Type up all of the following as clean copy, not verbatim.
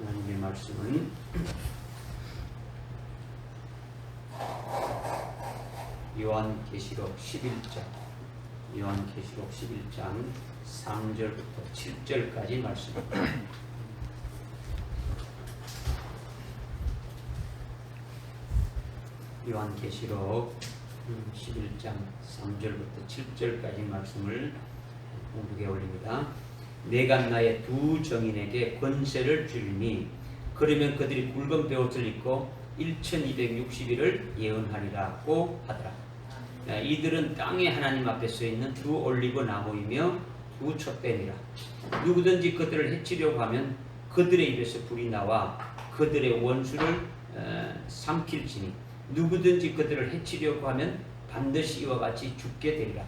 하나님의 말씀은 요한계시록 11장 3절부터 7절까지 말씀입니다. 요한계시록 11장 3절부터 7절까지 말씀을 공독해 올립니다. 내가 나의 두 정인에게 권세를 주리니 그러면 그들이 굵은 베옷을 입고 1260일을 예언하리라고 하더라. 이들은 땅에 하나님 앞에 서 있는 두 올리브 나무이며 두 촛대니라. 누구든지 그들을 해치려고 하면 그들의 입에서 불이 나와 그들의 원수를 삼킬지니 누구든지 그들을 해치려고 하면 반드시 이와 같이 죽게 되리라.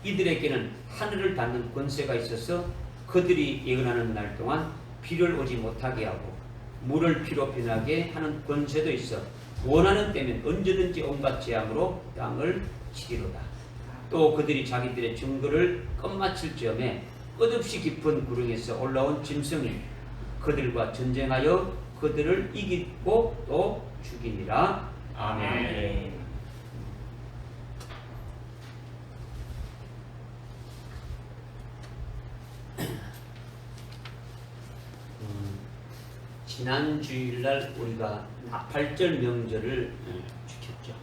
이들에게는 하늘을 닫는 권세가 있어서 그들이 예언하는 날 동안 비를 오지 못하게 하고 물을 피로 변하게 하는 권세도 있어 원하는 때면 언제든지 온갖 재앙으로 땅을 치리로다. 또 그들이 자기들의 증거를 끝마칠 즈음에 끝없이 깊은 구렁에서 올라온 짐승이 그들과 전쟁하여 그들을 이기고 또 죽이니라. 아멘. 지난 주일날 우리가 나팔절 명절을 지켰죠.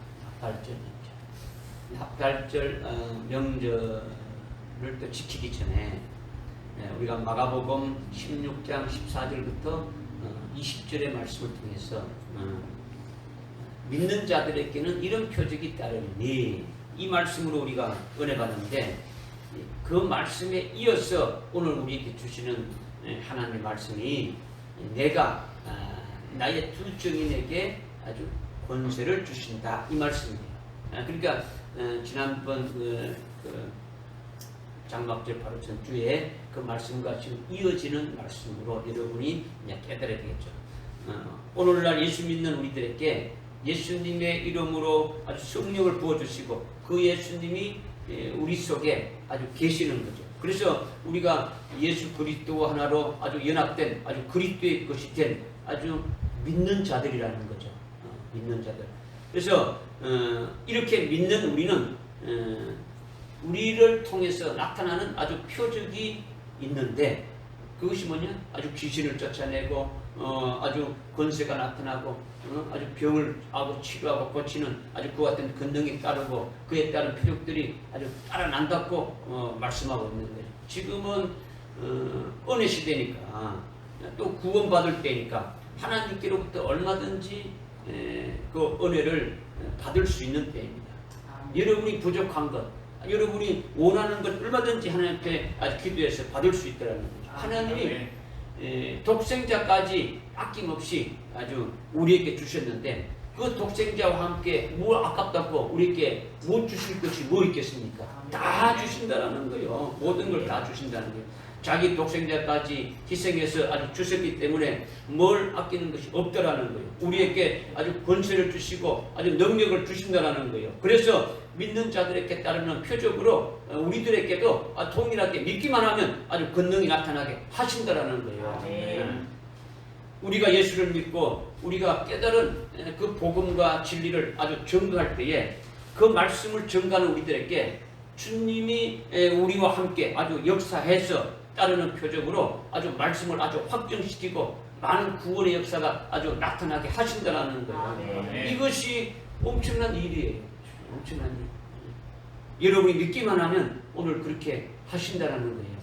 나팔절 명절을 또 지키기 전에 우리가 마가복음 16장 14절부터 20절의 말씀을 통해서 믿는 자들에게는 이런 표적이 따르니 이 말씀으로 우리가 은혜 받는데 그 말씀에 이어서 오늘 우리에게 주시는 하나님의 말씀이 내가 나의 두 증인에게 아주 권세를 주신다 이 말씀이에요. 그러니까 지난번 장막절 바로 전주에 그 말씀과 지금 이어지는 말씀으로 여러분이 깨달아야 되겠죠. 오늘날 예수 믿는 우리들에게 예수님의 이름으로 아주 성령을 부어주시고 그 예수님이 우리 속에 아주 계시는 거죠. 그래서 우리가 예수 그리스도 하나로 아주 연합된 아주 그리스도의 것이 된 아주 믿는 자들이라는 거죠. 믿는 자들. 그래서 이렇게 믿는 우리는 우리를 통해서 나타나는 아주 표적이 있는데 그것이 뭐냐? 아주 귀신을 쫓아내고 아주 권세가 나타나고 아주 병을 하고 치료하고 고치는 아주 그와 같은 권능이 따르고 그에 따른 표적들이 아주 따라 난다고 말씀하고 있는 거예요. 지금은 은혜 시대니까 또 구원받을 때니까 하나님께로부터 얼마든지 그 은혜를 받을 수 있는 때입니다. 여러분이 부족한 것, 여러분이 원하는 것 얼마든지 하나님 앞에 아주 기도해서 받을 수 있다는 거죠. 하나님이 독생자까지 아낌없이 아주 우리에게 주셨는데 그 독생자와 함께 뭐 아깝다고 우리에게 못 주실 것이 뭐 있겠습니까? 다 주신다는 거예요. 모든 걸 다 주신다는 거예요. 자기 독생자까지 희생해서 아주 주셨기 때문에 뭘 아끼는 것이 없다라는 거예요. 우리에게 아주 권세를 주시고 아주 능력을 주신다라는 거예요. 그래서 믿는 자들에게 따르는 표적으로 우리들에게도 동일하게 믿기만 하면 아주 권능이 나타나게 하신다라는 거예요. 우리가 예수를 믿고 우리가 깨달은 그 복음과 진리를 아주 증거할 때에 그 말씀을 증거하는 우리들에게 주님이 우리와 함께 아주 역사해서 따르는 표적으로 아주 말씀을 아주 확정시키고 많은 구원의 역사가 아주 나타나게 하신다는 거예요. 이것이 엄청난 일이에요. 엄청난 일. 여러분이 믿기만 하면 오늘 그렇게 하신다는 거예요.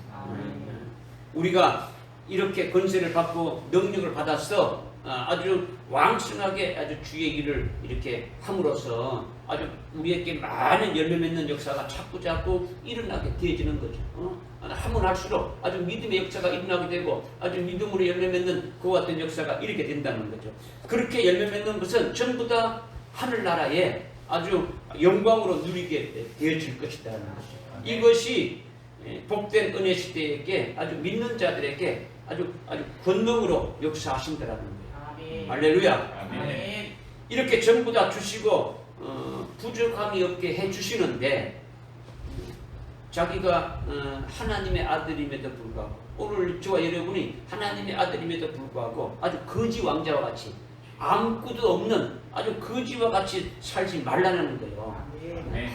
우리가 이렇게 권세를 받고 능력을 받아서 아주 왕성하게 아주 주의 일을 이렇게 함으로써 아주 우리에게 많은 열매 맺는 역사가 자꾸 일어나게 되어지는 거죠. 하면 할수록 아주 믿음의 역사가 일어나게 되고 아주 믿음으로 열매 맺는 그와 같은 역사가 이렇게 된다는 거죠. 그렇게 열매 맺는 것은 전부 다 하늘나라에 아주 영광으로 누리게 되어질 것이라는 거죠. 이것이 복된 은혜 시대에게 아주 믿는 자들에게 아주 권능으로 역사하신다라는 거예요. 할렐루야. 아멘. 이렇게 전부 다 주시고 부족함이 없게 해주시는데 자기가 하나님의 아들임에도 불구하고 오늘 저와 여러분이 하나님의 아들임에도 불구하고 아주 거지 왕자와 같이 아무것도 없는 아주 거지와 같이 살지 말라는 거예요.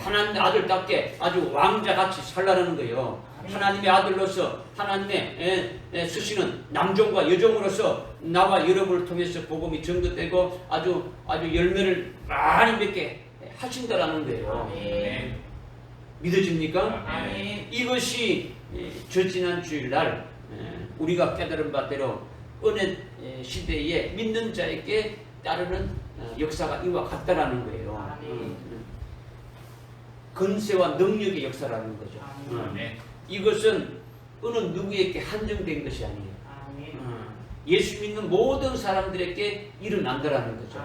하나님의 아들답게 아주 왕자같이 살라는 거예요. 하나님의 아들로서 하나님의 쓰시는 남종과 여종으로서 나와 여러분을 통해서 복음이 전도되고 아주 열매를 많이 맺게 하신다라는 거예요. 믿어집니까? 이것이 저 지난 주일날 우리가 깨달은 바대로 은혜 시대에 믿는 자에게 따르는 역사가 이와 같다라는 거예요. 권세와 능력의 역사라는 거죠. 이것은 어느 누구에게 한정된 것이 아니에요. 예수 믿는 모든 사람들에게 일어난다라는 거죠.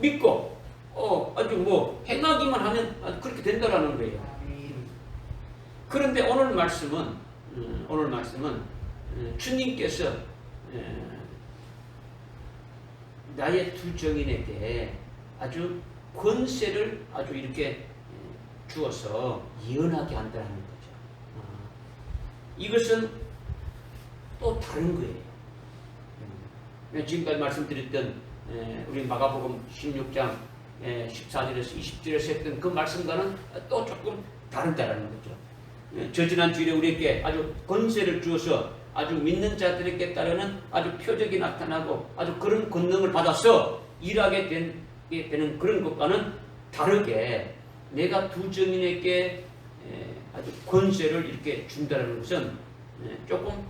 믿고 아주 행하기만 하면 그렇게 된다라는 거예요. 그런데 오늘 말씀은 주님께서 나의 두 정인에게 아주 권세를 아주 이렇게 주어서 예언하게 한다는 거죠. 이것은 또 다른 거예요. 지금까지 말씀드렸던 우리 마가복음 16장 14절에서 20절에서 했던 그 말씀과는 또 조금 다르다는 거죠. 저 지난 주일에 우리에게 아주 권세를 주어서 아주 믿는 자들에게 따르는 아주 표적이 나타나고 아주 그런 권능을 받아서 일하게 되는 그런 것과는 다르게 내가 두 정인에게 아주 권세를 이렇게 준다는 것은 조금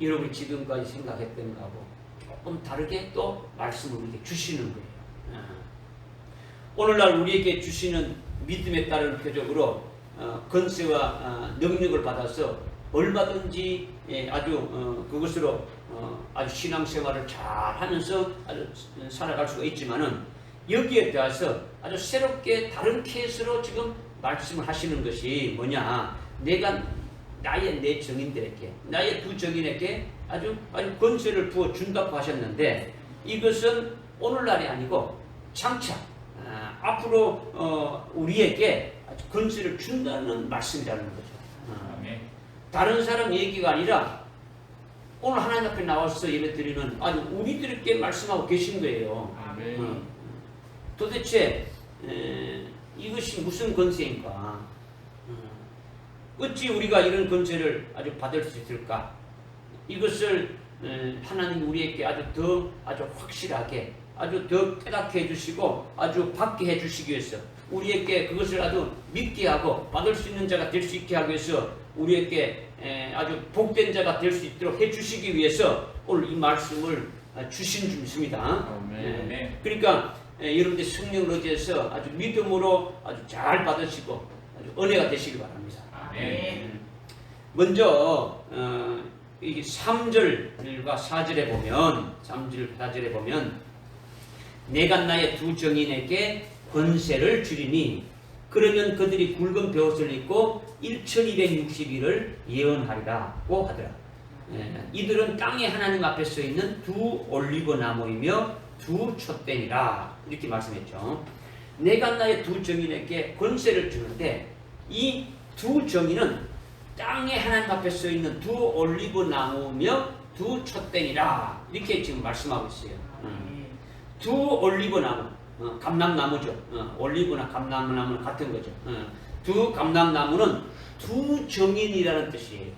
여러분이 지금까지 생각했던 거하고 조금 다르게 또 말씀을 우리에게 주시는 거예요. 오늘날 우리에게 주시는 믿음에 따른 표적으로 권세와 능력을 받아서 얼마든지 아주 그것으로 아주 신앙생활을 잘 하면서 아주 살아갈 수가 있지만은 여기에 대해서 아주 새롭게 다른 케이스로 지금 말씀을 하시는 것이 뭐냐? 내가 나의 내 정인들에게 나의 두 정인에게 아주 권세를 부어 준다고 하셨는데 이것은 오늘날이 아니고 장차 앞으로 우리에게 아주 권세를 준다는 말씀이라는 거죠. 다른 사람 얘기가 아니라 오늘 하나님 앞에 나와서 예배드리는 아주 우리들에게 말씀하고 계신 거예요. 도대체 이것이 무슨 권세인가? 어찌 우리가 이런 권세를 아주 받을 수 있을까? 이것을 하나님 우리에게 아주 확실하게 아주 더 깨닫게 해주시고 아주 받게 해주시기 위해서 우리에게 그것을 아주 믿게 하고 받을 수 있는 자가 될 수 있게 하기 위해서 우리에게 아주 복된 자가 될 수 있도록 해주시기 위해서 오늘 이 말씀을 주신 줄 믿습니다. 그러니까 여러분들 성령을 의지해서 아주 믿음으로 아주 잘 받으시고 아주 은혜가 되시기 바랍니다. 먼저 이 3절과 4절에 보면 3절 4절에 보면 내가 나의 두 정인에게 권세를 주리니 그러면 그들이 굵은 베옷을 입고 1260일을 예언하리라고 하더라. 이들은 땅에 하나님 앞에 서 있는 두 올리브 나무이며 두 촛대니라 이렇게 말씀했죠. 내가 나의 두 정인에게 권세를 주는데 이 두 정인은 땅에 하나님 앞에 서 있는 두 올리브 나무며 두 촛대니라 이렇게 지금 말씀하고 있어요. 두 올리브 나무, 감람나무죠. 올리브나 감람나무는 같은 거죠. 두 감람나무는 두 정인이라는 뜻이에요.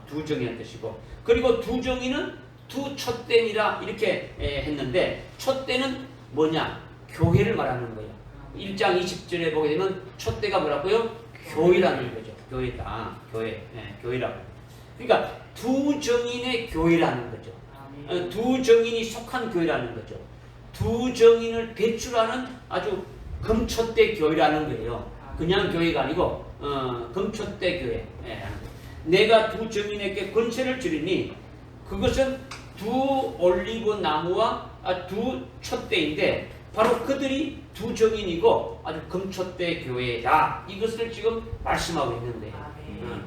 두 정인이라는 뜻이고 그리고 두 정인은 두 촛대니라 이렇게 했는데 촛대는 뭐냐? 교회를 말하는 거예요. 1장 20절에 보게 되면 촛대가 뭐라고요? 교회라는 거죠. 교회다. 교회. 교회라고. 그러니까 두 정인의 교회라는 거죠. 두 정인이 속한 교회라는 거죠. 두 정인을 배출하는 아주 금촛대 교회라는 거예요. 그냥 교회가 아니고 금촛대 교회. 내가 두 정인에게 권세를 주리니 그것은 두 올리브 나무와 두 촛대인데 바로 그들이 두 정인이고 아주 금촛대 교회다. 이것을 지금 말씀하고 있는데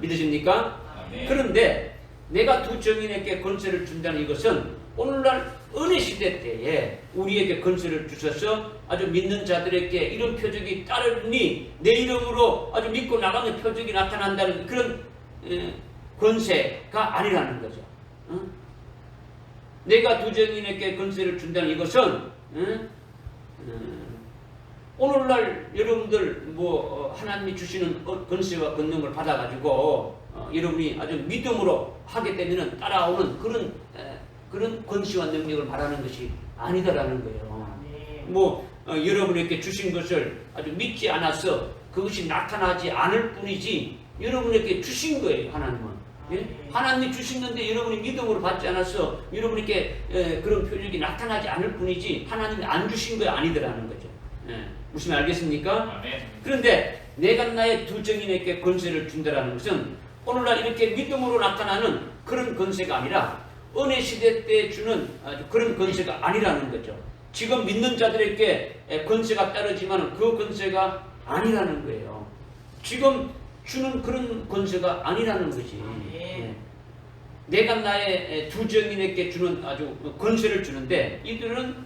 믿으십니까? 그런데 내가 두 정인에게 권세를 준다는 이것은 오늘날 은혜 시대 때에 우리에게 권세를 주셔서 아주 믿는 자들에게 이런 표적이 따르니 내 이름으로 아주 믿고 나가는 표적이 나타난다는 그런 권세가 아니라는 거죠. 내가 두 증인에게 권세를 준다는 이것은 오늘날 여러분들 하나님이 주시는 권세와 권능을 받아가지고 여러분이 아주 믿음으로 하게 되면 따라오는 그런 권세와 능력을 말하는 것이 아니다라는 거예요. 여러분에게 주신 것을 아주 믿지 않아서 그것이 나타나지 않을 뿐이지 여러분에게 주신 거예요. 하나님은. 예? 하나님이 주시는데 여러분이 믿음으로 받지 않아서 여러분에게 그런 표적이 나타나지 않을 뿐이지 하나님이 안 주신 거 아니더라는 거죠. 예. 무슨 말 알겠습니까? 그런데 내가 나의 두 증인에게 권세를 준다라는 것은 오늘날 이렇게 믿음으로 나타나는 그런 권세가 아니라 은혜 시대 때 주는 아주 그런 권세가 아니라는 거죠. 지금 믿는 자들에게 권세가 따르지만 그 권세가 아니라는 거예요. 지금 주는 그런 권세가 아니라는 거지. 내가 나의 두 증인에게 주는 아주 권세를 주는데 이들은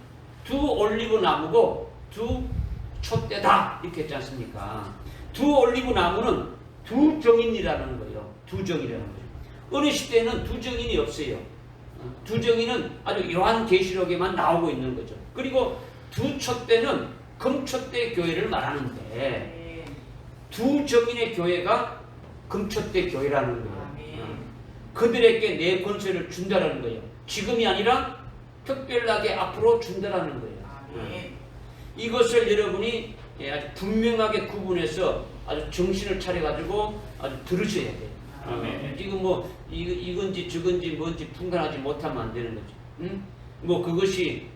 두 올리브 나무고 두 촛대다 이렇게 했지 않습니까? 두 올리브 나무는 두 정인이라는 거예요. 두 정이라는 거죠. 은혜 시대에는 두 정인이 없어요. 두 정인은 아주 요한계시록에만 나오고 있는 거죠. 그리고 두 촛대는 금촛대 교회를 말하는데 두 정인의 교회가 금촛대 교회라는 거예요. 그들에게 내 권세를 준다라는 거예요. 지금이 아니라 특별하게 앞으로 준다라는 거예요. 이것을 여러분이 아주 분명하게 구분해서 아주 정신을 차려가지고 아주 들으셔야 돼요. 지금 이건지 저건지 뭔지 분간하지 못하면 안 되는 거죠. 그것이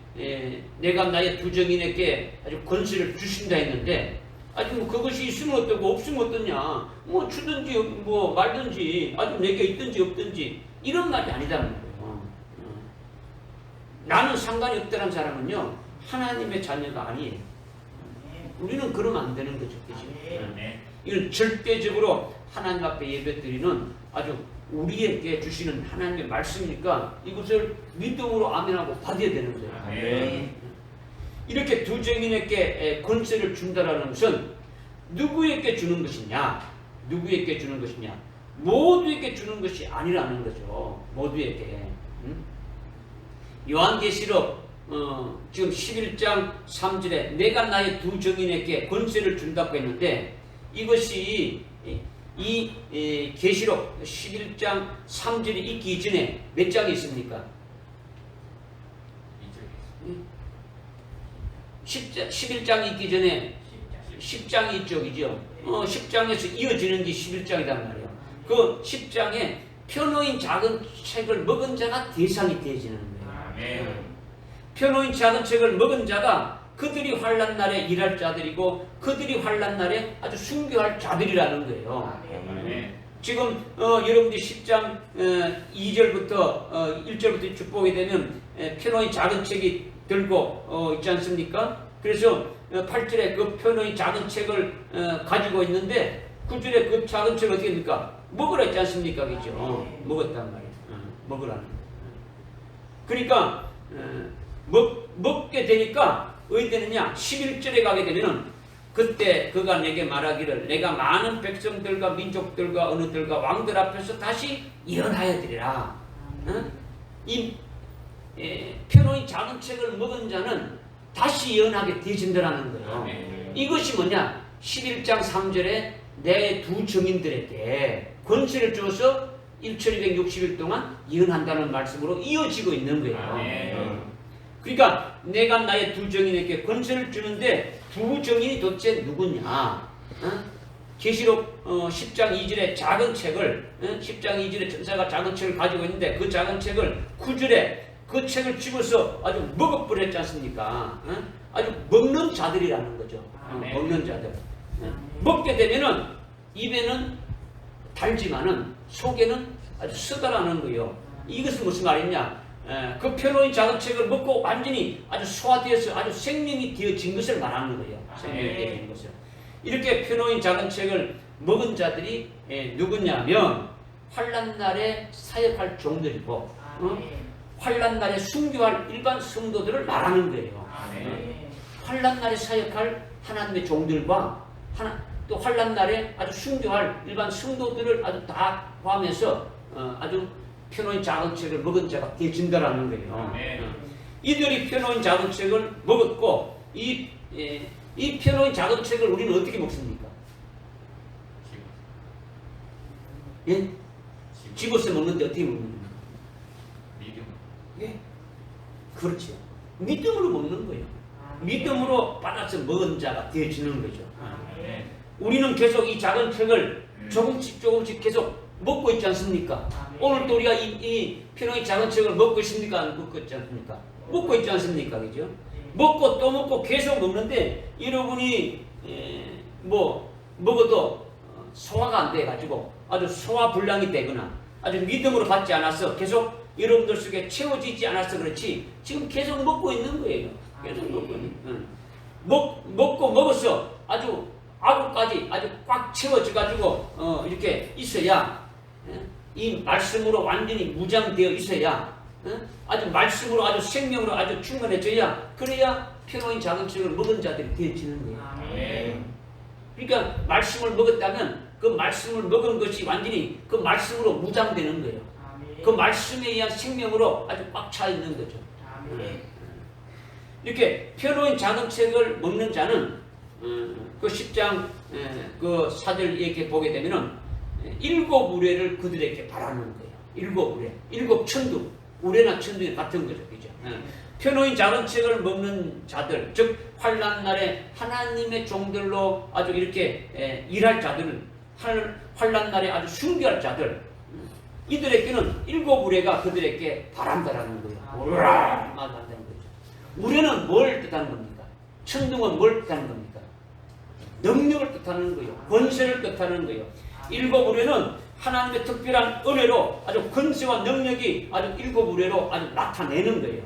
내가 나의 두 정인에게 아주 권세를 주신다 했는데 아주 그것이 있으면 어떠고 없으면 어떠냐 주든지 말든지 아주 내게 있든지 없든지 이런 말이 아니다는 거예요. 나는 상관이 없다는 사람은요 하나님의 자녀가 아니에요. 우리는 그러면 안 되는 거죠. 그렇죠? 이건 절대적으로 하나님 앞에 예배드리는 아주 우리에게 주시는 하나님의 말씀이니까 이것을 믿음으로 아멘하고 받아야 되는 거예요. 이렇게 두 증인에게 권세를 준다라는 것은 누구에게 주는 것이냐? 누구에게 주는 것이냐? 모두에게 주는 것이 아니라는 거죠. 모두에게. 요한계시록 지금 11장 3절에 내가 나의 두 증인에게 권세를 준다고 했는데 이것이 이 계시록 11장 3절이 있기 이전에 몇 장이 있습니까? 11장이 있기 전에 10장이 이쪽이죠. 10장에서 이어지는 게 11장이란 말이에요. 그 10장에 표노인 작은 책을 먹은 자가 대상이 되어지는 거예요. 표노인 작은 책을 먹은 자가 그들이 환난 날에 일할 자들이고 그들이 환난 날에 아주 순교할 자들이라는 거예요. 지금 여러분들이 10장 2절부터 1절부터 쭉 보게 되면 표노인 작은 책이 들고 있지 않습니까? 그래서 8절에 그 표노인 작은 책을 가지고 있는데 9절에 그 작은 책을 어떻게 합니까? 먹으라 했지 않습니까? 그죠? 먹었단 말이에요. 먹으라는 거예요. 그러니까 먹게 되니까 어디 되느냐? 11절에 가게 되면은 그때 그가 내게 말하기를 내가 많은 백성들과 민족들과 어느들과 왕들 앞에서 다시 예언하여 드리라. 이 표노인 작은 책을 먹은 자는 다시 예언하게 되어진다는 거예요. 이것이 뭐냐? 11장 3절에 내 두 증인들에게 권세를 주어서 1260일 동안 예언한다는 말씀으로 이어지고 있는 거예요. 그러니까 내가 나의 두 증인에게 권세를 주는데 두 증인이 도대체 누구냐? 계시록 10장 2절에 작은 책을 10장 2절에 천사가 작은 책을 가지고 있는데 그 작은 책을 9절에 그 책을 집어서 아주 먹어버렸지 않습니까? 아주 먹는 자들이라는 거죠. 먹는 자들. 먹게 되면은 입에는 달지만은 속에는 아주 쓰다라는 거예요. 이것은 무슨 말이냐? 그 표노인 작은 책을 먹고 완전히 아주 소화되어서 아주 생명이 되어진 것을 말하는 거예요. 생명이 되어진 것을. 이렇게 표노인 작은 책을 먹은 자들이 누구냐면 환난 날에 사역할 종들이고 환난 날에 순교할 일반 성도들을 말하는 거예요. 환난 날에 사역할 하나님의 종들과 또 환난 날에 아주 순교할 일반 성도들을 아주 다 포함해서 아주 편호인 작은 책을 먹은 자가 되어진다라는 거예요. 이들이 편호인 작은 책을 먹었고 이 편호인 작은 책을 우리는 어떻게 먹습니까? 예? 집어서 먹는데 어떻게 먹는 겁니까? 믿음. 예? 그렇죠. 믿음으로 먹는 거예요. 믿음으로 받아서 먹은 자가 되어지는 거죠. 우리는 계속 이 작은 책을 조금씩 계속 먹고 있지 않습니까? 오늘도 우리가 이 편호의 작은 책을 먹고 있습니까? 안 먹고 있지 않습니까? 먹고 있지 않습니까? 그죠? 먹고 또 먹고 계속 먹는데 여러분이 먹어도 소화가 안 돼가지고 아주 소화불량이 되거나 아주 믿음으로 받지 않아서 계속 여러분들 속에 채워지지 않아서 그렇지 지금 계속 먹고 있는 거예요. 계속 먹고 있는. 먹고 먹어서 아주 아구까지 아주 꽉 채워져가지고 이렇게 있어야 이 말씀으로 완전히 무장되어 있어야 아주 말씀으로 아주 생명으로 아주 충만해져야 그래야 편호인 작은 책을 먹은 자들이 되어지는 거예요. 그러니까 말씀을 먹었다면 그 말씀을 먹은 것이 완전히 그 말씀으로 무장되는 거예요. 그 말씀에 의한 생명으로 아주 꽉 차 있는 거죠. 이렇게 편호인 작은 책을 먹는 자는 그 10장 그 사절 이렇게 보게 되면은 7 우레를 그들에게 바라는 거예요. 7 우레, 7 천둥, 우레나 천둥이 같은 거죠, 그죠? 편호인 작은 책을 먹는 자들, 즉 환난 날에 하나님의 종들로 아주 이렇게 일할 자들은 환난 날에 아주 순교할 자들, 이들에게는 7 우레가 그들에게 바란다라는 거예요. 오라 말한다는 거죠. 우레는 뭘 뜻하는 겁니까? 천둥은 뭘 뜻하는 겁니까? 능력을 뜻하는 거예요. 권세를 뜻하는 거예요. 7 우레는 하나님의 특별한 은혜로 아주 권세와 능력이 아주 7 우레로 아주 나타내는 거예요.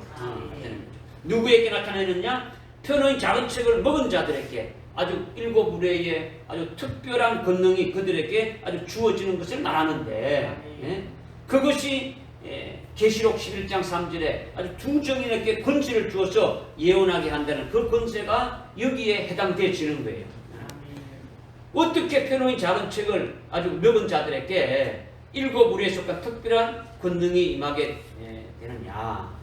누구에게 나타내느냐? 편호인 작은 책을 먹은 자들에게 아주 7 우레의 아주 특별한 권능이 그들에게 아주 주어지는 것을 말하는데 그것이 계시록 11장 3절에 아주 두 정인에게 권세를 주어서 예언하게 한다는 그 권세가 여기에 해당되어지는 거예요. 어떻게 편호인 작은 책을 아주 먹은 자들에게 7 우레에 속한 특별한 권능이 임하게 되느냐?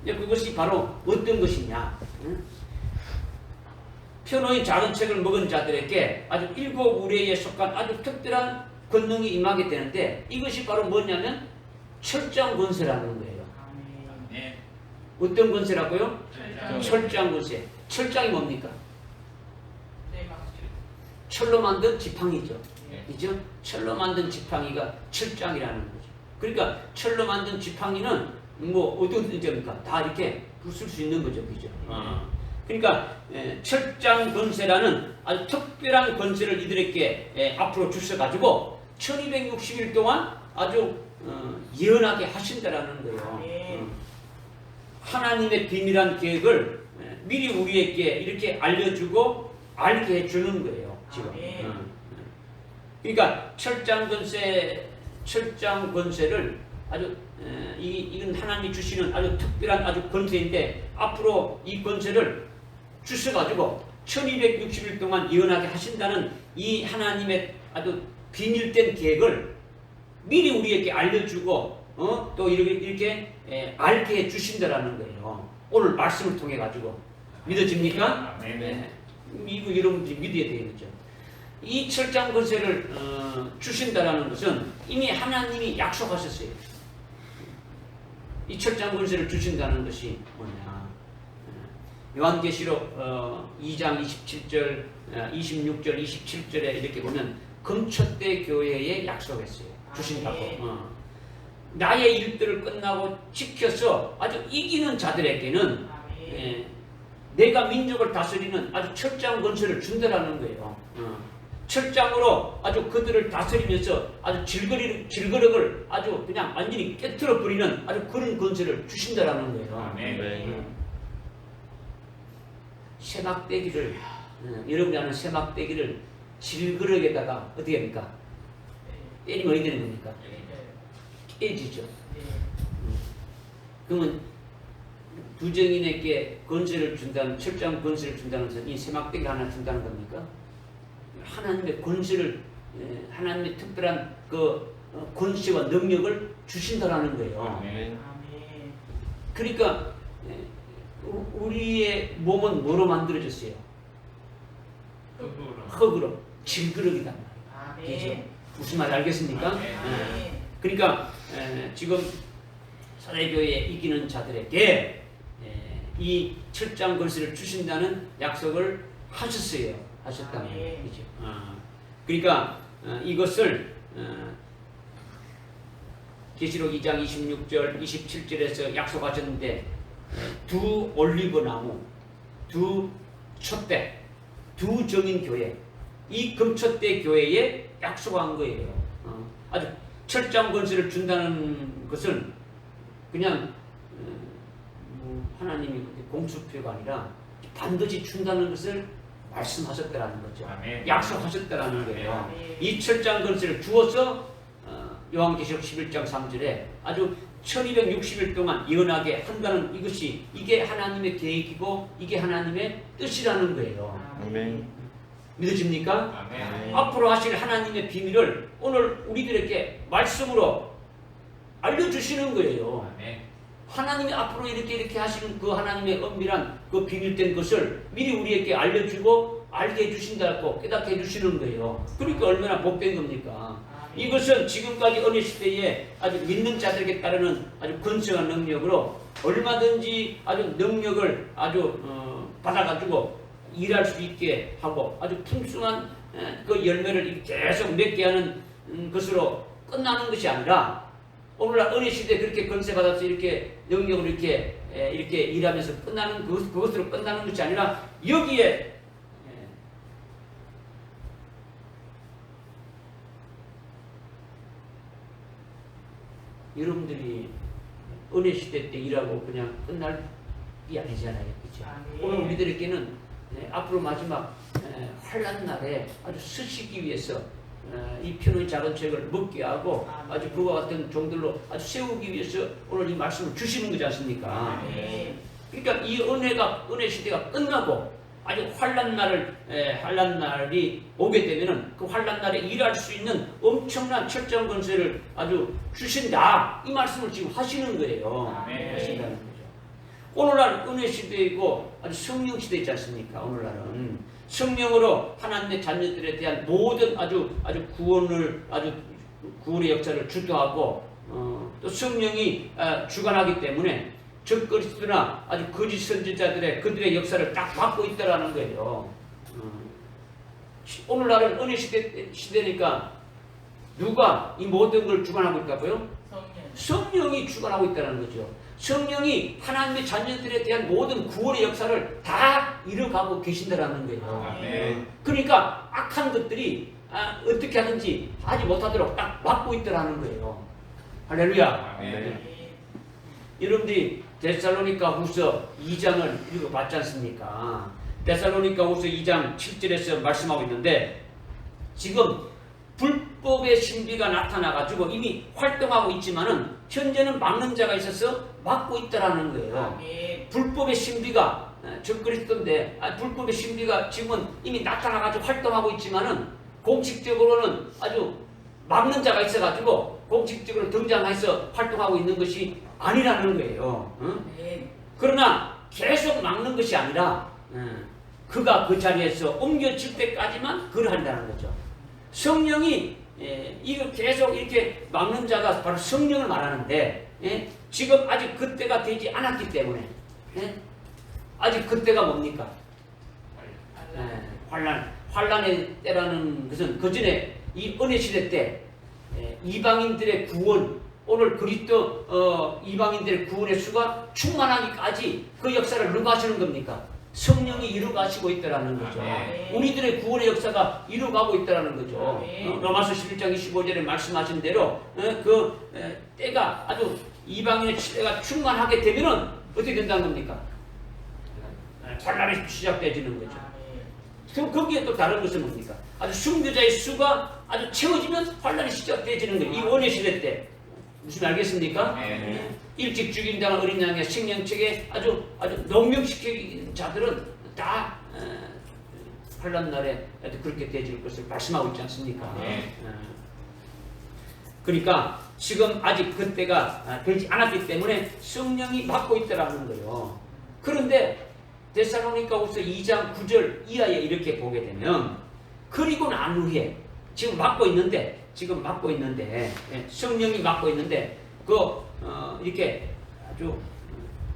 그것이 바로 어떤 것이냐? 편호인 작은 책을 먹은 자들에게 아주 7 우레에 속한 아주 특별한 권능이 임하게 되는데 이것이 바로 뭐냐면 철장 권세라는 거예요. 어떤 권세라고요? 철장 권세. 철장이 뭡니까? 철로 만든 지팡이죠. 그죠? 철로 만든 지팡이가 철장이라는 거죠. 그러니까 철로 만든 지팡이는 어떤 뜻입니까? 다 이렇게 부술 수 있는 거죠. 그죠? 그러니까 철장 권세라는 아주 특별한 권세를 이들에게 앞으로 주셔가지고 1260일 동안 아주 예언하게 하신다라는 거예요. 하나님의 비밀한 계획을 미리 우리에게 이렇게 알려주고 알게 해주는 거예요. 지금. 그러니까 철장 권세를 아주 이건 하나님이 주시는 아주 특별한 아주 권세인데 앞으로 이 권세를 주셔가지고 1260일 동안 예언하게 하신다는 이 하나님의 아주 비밀된 계획을 미리 우리에게 알려주고 또 이렇게 알게 해주신다라는 거예요. 오늘 말씀을 통해 가지고 믿어집니까? 네. 이거 여러분들이 믿어야 되겠죠. 이 철장 권세를 주신다라는 것은 이미 하나님이 약속하셨어요. 이 철장 권세를 주신다는 것이 뭐냐? 요한계시록 2장 27절, 26절, 27절에 이렇게 보면 금초대 교회에 약속했어요. 주신다고. 나의 일들을 끝나고 지켜서 아주 이기는 자들에게는 내가 민족을 다스리는 아주 철장 권세를 준다라는 거예요. 철장으로 아주 그들을 다스리면서 아주 질거력을 아주 그냥 완전히 깨트려 버리는 아주 그런 권세를 주신다라는 거예요. 세막대기를 여러분이 아는 세막대기를 질거력에다가 어떻게 합니까? 때리면 어떻게 되는 겁니까? 깨지죠. 그러면 두 정인에게 권세를 준다는, 철저한 권세를 준다는 것은 이 세막대기 하나 준다는 겁니까? 하나님의 권세를, 하나님의 특별한 그 권세와 능력을 주신다라는 거예요. 아멘. 그러니까 우리의 몸은 뭐로 만들어졌어요? 흙으로, 질그릇이단 말이에요. 그죠? 무슨 말 알겠습니까? 그러니까 지금 사대교회에 이기는 자들에게 이 철장 권세를 주신다는 약속을 하셨어요. 하셨다는 거죠. 그러니까 이것을 계시록 2장 26절, 27절에서 약속하셨는데 두 올리브 나무, 두 촛대, 두 정인 교회, 이 금촛대 교회에 약속한 거예요. 아주 철장 권세를 준다는 것은 그냥 하나님이 공수표가 아니라 반드시 준다는 것을 말씀하셨다라는 거죠. 아멘. 약속하셨다라는 거예요. 이 철장 권세를 주어서 요한계시록 11장 3절에 아주 1260일 동안 연하게 한다는 이것이, 이게 하나님의 계획이고 이게 하나님의 뜻이라는 거예요. 아멘. 믿어집니까? 아멘. 앞으로 하실 하나님의 비밀을 오늘 우리들에게 말씀으로 알려주시는 거예요. 아멘. 하나님이 앞으로 이렇게 하시는 그 하나님의 은밀한 그 비밀된 것을 미리 우리에게 알려주고 알게 해주신다고 깨닫게 해주시는 거예요. 그러니까 얼마나 복된 겁니까? 이것은 지금까지 은혜 시대에 아주 믿는 자들에게 따르는 아주 건성한 능력으로 얼마든지 아주 능력을 아주 받아가지고 일할 수 있게 하고 아주 풍성한 그 열매를 계속 맺게 하는 것으로 끝나는 것이 아니라 오늘날 은혜 시대에 그렇게 건세 받아서 이렇게 능력을 이렇게 일하면서 끝나는 그것으로 끝나는 것이 아니라 여기에 여러분들이 은혜 시대 때 일하고 그냥 끝날 게 아니잖아요, 그렇죠? 오늘 우리들에게는 앞으로 마지막 환난 날에 아주 쓰시기 위해서 이 편의 작은 책을 먹게 하고 아주 그와 같은 종들로 아주 세우기 위해서 오늘 이 말씀을 주시는 거지 않습니까? 그러니까 이 은혜 시대가 끝나고 아주 환난 날이 오게 되면은 그 환난 날에 일할 수 있는 엄청난 철저한 권세를 아주 주신다. 이 말씀을 지금 하시는 거예요. 하신다는 거죠. 오늘날 은혜 시대이고 아주 성령 시대 있지 않습니까? 오늘날은 성령으로 하나님의 자녀들에 대한 모든 아주 구원의 역사를 주도하고 또 성령이 주관하기 때문에 적그리스도나 아주 거짓 선지자들의 그들의 역사를 딱 맡고 있다라는 거예요. 오늘날은 은혜 시대니까 누가 이 모든 걸 주관하고 있다고요? 성령이 주관하고 있다는 거죠. 성령이 하나님의 자녀들에 대한 모든 구원의 역사를 다 이뤄가고 계신다라는 거예요. 아멘. 그러니까 악한 것들이 어떻게 하든지 하지 못하도록 딱 막고 있다라는 거예요. 할렐루야. 아멘. 여러분들이 데살로니가 후서 2장을 읽어봤지 않습니까? 데살로니가 후서 2장 7절에서 말씀하고 있는데 지금 불법의 신비가 나타나가지고 이미 활동하고 있지만은 현재는 막는 자가 있어서 막고 있다라는 거예요. 불법의 신비가 적그리스도인데 불법의 신비가 지금은 이미 나타나가지고 활동하고 있지만은 공식적으로는 아주 막는 자가 있어가지고 공식적으로 등장해서 활동하고 있는 것이 아니라는 거예요. 그러나 계속 막는 것이 아니라 그가 그 자리에서 옮겨질 때까지만 그를 한다는 거죠. 성령이 이걸 계속 이렇게 막는 자가 바로 성령을 말하는데 지금 아직 그때가 되지 않았기 때문에 아직 그때가 뭡니까? 환란의 때라는 것은 그 전에 이 은혜 시대 때 이방인들의 구원, 오늘 그리스도 이방인들의 구원의 수가 충만하기까지 그 역사를 누가 하시는 겁니까? 성령이 이루어가시고 있다는 거죠. 우리들의 구원의 역사가 이루어가고 있다는 거죠. 로마서 11장 25절에 말씀하신 대로 그 때가 아주 이방인의 때가 충만하게 되면은 어떻게 된다는 겁니까? 환란이 시작되어지는 거죠. 그럼 거기에 또 다른 것은 뭡니까? 아주 순교자의 수가 아주 채워지면 환란이 시작되어지는 거예요. 이 원의 시대 때. 무슨 알겠습니까? 일찍 죽인 자가 어린 양의 생명책에 아주 농명시킨 자들은 다 환난 날에 그렇게 되질 것을 말씀하고 있지 않습니까? 그러니까 지금 아직 그때가 되지 않았기 때문에 성령이 맡고 있다라는 거예요. 그런데 데살로니가후서 2장 9절 이하에 이렇게 보게 되면 그리고 난 후에 지금 맡고 있는데 성령이 맡고 있는데 이렇게 아주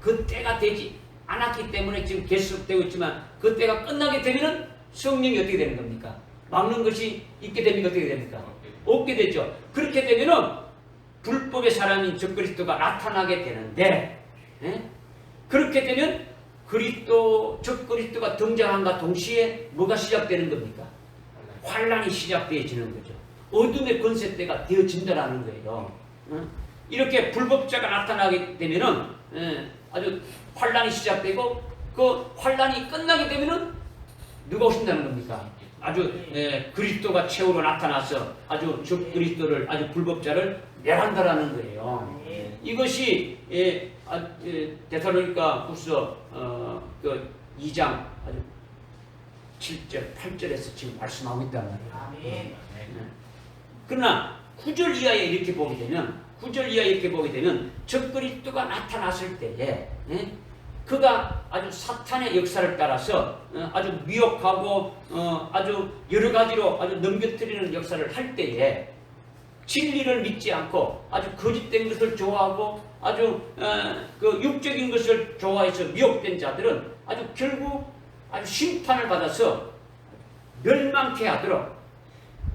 그 때가 되지 않았기 때문에 지금 계속되고 있지만 그 때가 끝나게 되면은 성령이 어떻게 되는 겁니까? 막는 것이 있게 됩니까? 어떻게 됩니까? 없게 되죠. 그렇게 되면은 불법의 사람인 적그리스도가 나타나게 되는데 그렇게 되면 적그리스도가 등장함과 동시에 뭐가 시작되는 겁니까? 환란이 시작되어지는 거죠. 어둠의 권세 때가 되어진다라는 거예요. 이렇게 불법자가 나타나게 되면은 아주 환란이 시작되고 그 환란이 끝나게 되면은 누가 오신다는 겁니까? 아주 그리스도가 최후로 나타나서 아주 적그리스도를 아주 불법자를 멸한다라는 거예요. 이것이 데살로니가후서 그 2장 아주 7절, 8절에서 지금 말씀하고 있단 말이에요. 그러나 9절 이하에 이렇게 보게 되면 적그리스도가 나타났을 때에 그가 아주 사탄의 역사를 따라서 아주 미혹하고 아주 여러 가지로 아주 넘겨뜨리는 역사를 할 때에 진리를 믿지 않고 아주 거짓된 것을 좋아하고 아주 그 육적인 것을 좋아해서 미혹된 자들은 아주 결국 아주 심판을 받아서 멸망케 하도록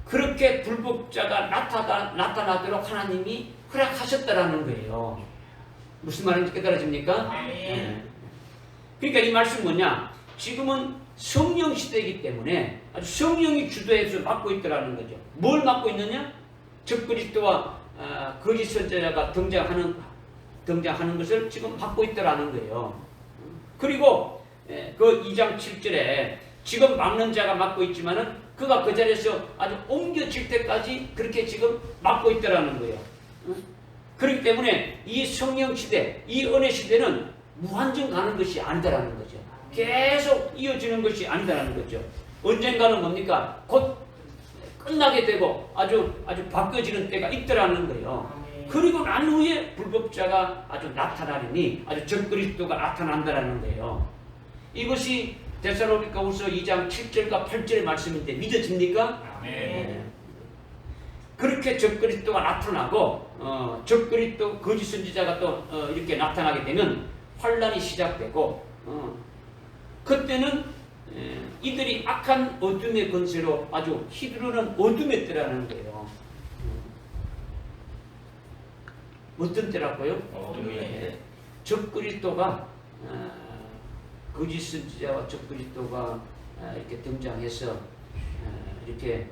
그렇게 불법자가 나타나도록 하나님이 허락하셨다라는 거예요. 무슨 말인지 깨달아집니까? 그러니까 이 말씀 뭐냐? 지금은 성령 시대이기 때문에 아주 성령이 주도해서 맡고 있더라는 거죠. 뭘 맡고 있느냐? 적그리스도와 거짓 선지자가 등장하는 것을 지금 맡고 있더라는 거예요. 그리고 그 2장 7절에 지금 막는 자가 맡고 있지만은 그가 그 자리에서 아주 옮겨질 때까지 그렇게 지금 맡고 있더라는 거예요. 그렇기 때문에 이 성령 시대, 이 은혜 시대는 무한정 가는 것이 아니다라는 거죠. 계속 이어지는 것이 아니다라는 거죠. 언젠가는 뭡니까? 곧 끝나게 되고 아주 바뀌어지는 때가 있더라는 거예요. 그리고 난 후에 불법자가 아주 나타나리니 아주 적그리스도가 나타난다라는 거예요. 이것이 데살로니가후서 2장 7절과 8절의 말씀인데 믿어집니까? 그렇게 적그리스도가 나타나고 적그리스도 거짓 선지자가 또 이렇게 나타나게 되면 환란이 시작되고 그때는 이들이 악한 어둠의 권세로 아주 휘두르는 어둠의 때라는 거예요. 어떤 때라고요? 적그리스도가 거짓 선지자와 적그리스도가 이렇게 등장해서 이렇게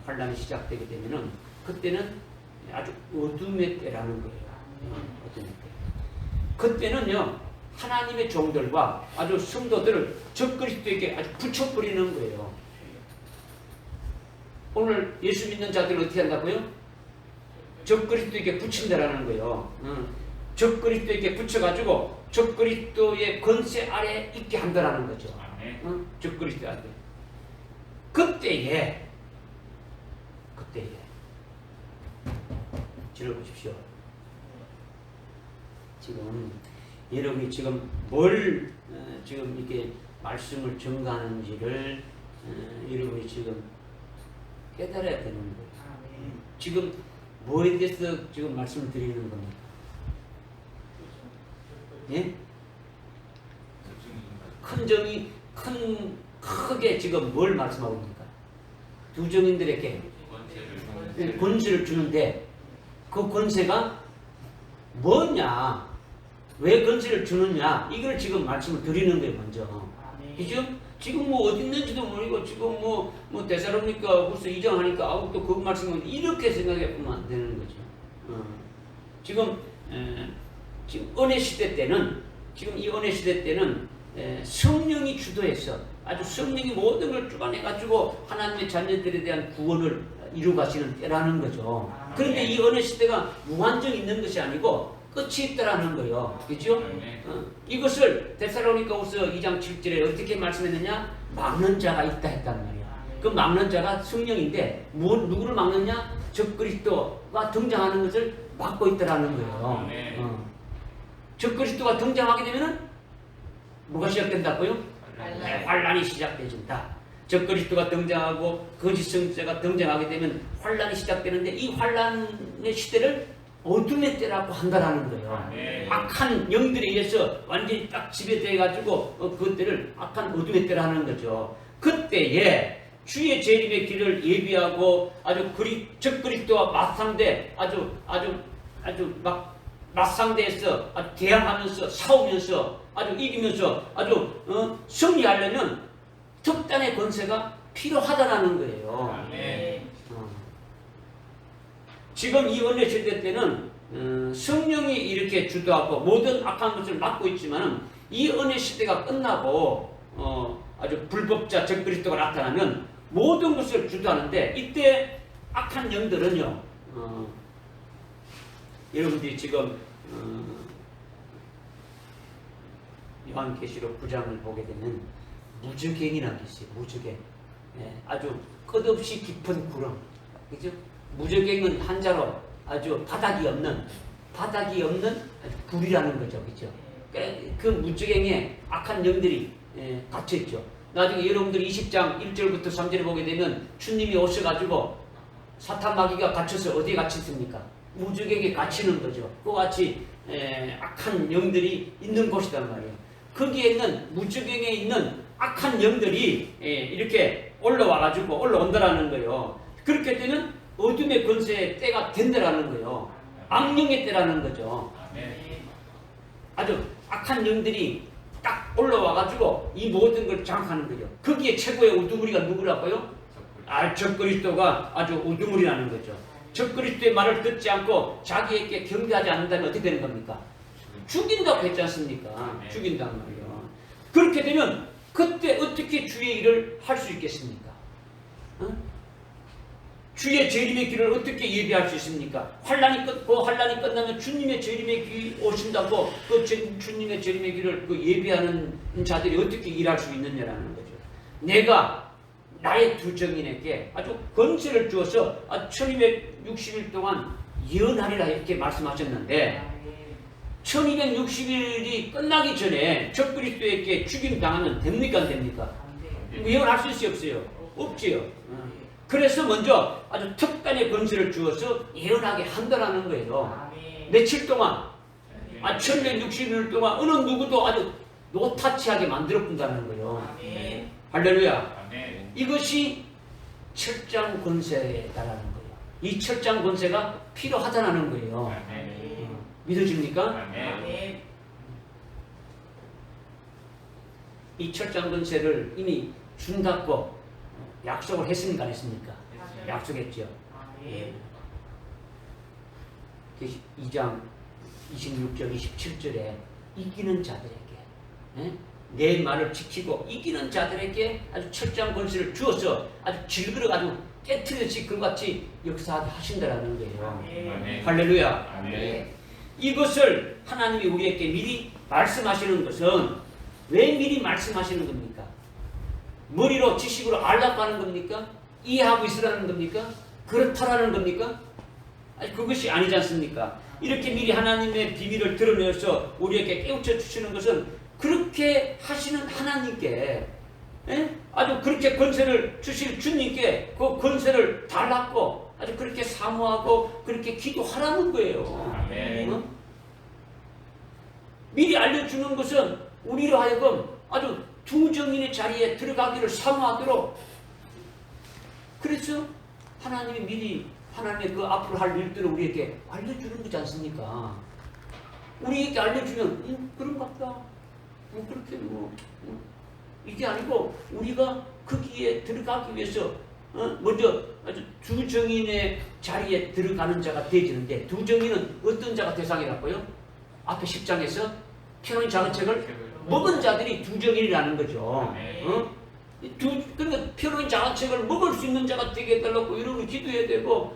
환란이 시작되게 되면은 그때는 아주 어둠의 때라는 거예요. 어둠의 때. 그때는요 하나님의 종들과 아주 성도들을 적그리스도에게 아주 붙여버리는 거예요. 오늘 예수 믿는 자들을 어떻게 한다고요? 적그리스도에게 붙인다라는 거예요. 적그리스도에게 붙여가지고 적그리스도의 권세 아래 있게 한다라는 거죠. 적그리스도 아래. 그때에 들어보십시오. 지금 여러분이 지금 뭘 지금 이렇게 말씀을 전가하는지를 여러분이 지금 깨달아야 되는 거예요. 지금 뭐에 대해서 지금 말씀을 드리는 겁니까? 예? 큰 정이 크게 지금 뭘 말씀하고 있습니까? 두 정인들에게 권세를 주는데 그 권세가 뭐냐? 왜 권세를 주느냐? 이걸 지금 말씀을 드리는 거예요, 먼저. 지금 뭐 어디 있는지도 모르고 지금 뭐 데살로니가후서 2장 하니까 또 그 말씀은 이렇게 생각해 보면 안 되는 거죠. 지금 은혜 시대 때는 이 은혜 시대 때는 성령이 주도해서 아주 성령이 모든 걸 주관해 가지고 하나님의 자녀들에 대한 구원을 이루어 가시는 때라는 거죠. 그런데 이 은혜 시대가 무한정 있는 것이 아니고 끝이 있다라는 거예요. 그죠? 이것을 데살로니가후서 2장 7절에 어떻게 말씀했느냐? 막는 자가 있다 했단 말이야. 그 막는 자가 성령인데 누구를 막느냐? 적그리스도가 등장하는 것을 막고 있다라는 거예요. 적그리스도가 등장하게 되면은 뭐가 시작된다고요? 환란이 시작되진다. 적그리스도가 등장하고 거짓 선지자가 등장하게 되면 환란이 시작되는데 이 환란의 시대를 어둠의 때라고 한다라는 거예요. 악한 영들에 의해서 완전히 딱 지배되어가지고 그것들을 악한 어둠의 때라 하는 거죠. 그때에 주의 재림의 길을 예비하고 아주 적그리스도와 맞상대 아주 막 맞상대해서 아주 대항하면서 싸우면서 아주 이기면서 아주 승리하려면 특단의 권세가 필요하다라는 거예요. 지금 이 원래 시대 때는 성령이 이렇게 주도하고 모든 악한 것을 막고 있지만 이 은혜 시대가 끝나고 아주 불법자 적그리스도가 나타나면 모든 것을 주도하는데 이때 악한 영들은요. 여러분들이 지금 요한계시록 9장을 보게 되면 무저갱이라는 게 있어요. 무저갱. 아주 끝없이 깊은 구름. 그죠? 무저갱은 한자로 아주 바닥이 없는 아주 불이라는 거죠. 그죠? 그 무저갱에 악한 영들이 갇혀있죠. 나중에 여러분들이 20장 1절부터 3절을 보게 되면 주님이 오셔가지고 사탄 마귀가 갇혀서 어디에 갇혔습니까? 무저갱에 갇히는 거죠. 그와 같이 악한 영들이 있는 곳이란 말이에요. 거기에 있는 무저갱에 있는 악한 영들이 이렇게 올라온다라는 거예요. 그렇게 되면 어둠의 권세의 때가 된다라는 거예요. 악령의 때라는 거죠. 아주 악한 영들이 딱 올라와가지고 이 모든 걸 장악하는 거죠. 거기에 최고의 우두머리가 누구라고요? 적그리스도가 아주 우두머리라는 거죠. 적그리스도의 말을 듣지 않고 자기에게 경배하지 않는다면 어떻게 되는 겁니까? 죽인다고 했지 않습니까? 죽인단 말이에요. 그렇게 되면 그때 어떻게 주의 일을 할 수 있겠습니까? 주의 재림의 길을 어떻게 예비할 수 있습니까? 환란이 끝나면 주님의 재림의 길 오신다고 주님의 재림의 길을 예비하는 자들이 어떻게 일할 수 있느냐라는 거죠. 내가 나의 두 정인에게 아주 권세를 주어서 1260일 동안 예언하리라 이렇게 말씀하셨는데 1260일이 끝나기 전에 적그리스도에게 죽임 당하면 됩니까 안 됩니까? 예언할 수 있어요 없어요? 없지요. 그래서 먼저 아주 특단의 권세를 주어서 예언하게 한다라는 거예요. 며칠 동안 1260일 동안 어느 누구도 아주 노타치하게 만들어 본다는 거예요. 할렐루야. 이것이 철장 권세에 달하는 거예요. 이 철장 권세가 필요하다는 거예요. 믿어집니까? 이 철장 권세를 이미 준다고 약속을 했습니까? 안 했습니까? 약속했죠. 2장 26절 27절에 이기는 자들에게 내 말을 지키고 이기는 자들에게 아주 철저한 권세를 주어서 아주 질그러 아주 깨트리듯이 그같이 역사하게 하신다라는 거예요. 할렐루야. 이것을 하나님이 우리에게 미리 말씀하시는 것은 왜 미리 말씀하시는 겁니까? 머리로 지식으로 알라고 하는 겁니까? 이해하고 있으라는 겁니까? 그렇다라는 겁니까? 아니 그것이 아니지 않습니까? 이렇게 미리 하나님의 비밀을 드러내서 우리에게 깨우쳐 주시는 것은 그렇게 하시는 하나님께 아주 그렇게 권세를 주실 주님께 그 권세를 달랐고 아주 그렇게 사모하고 그렇게 기도하라는 거예요. 미리 알려주는 것은 우리로 하여금 아주 두 정인의 자리에 들어가기를 사모하도록 그래서 하나님이 미리 하나님의 그 앞으로 할 일들을 우리에게 알려주는 거지 않습니까? 우리에게 알려주면 그런갑다. 그렇게 이게 아니고 우리가 거기에 들어가기 위해서 먼저 아주 두 정인의 자리에 들어가는 자가 되지는데 두 정인은 어떤 자가 대상이라고요? 앞에 10장에서 피로인 작은 책을 먹은 자들이 두 정인이라는 거죠. 그러니까 편의 자책을 먹을 수 있는 자가 되게 해달라고 이러고 기도해야 되고,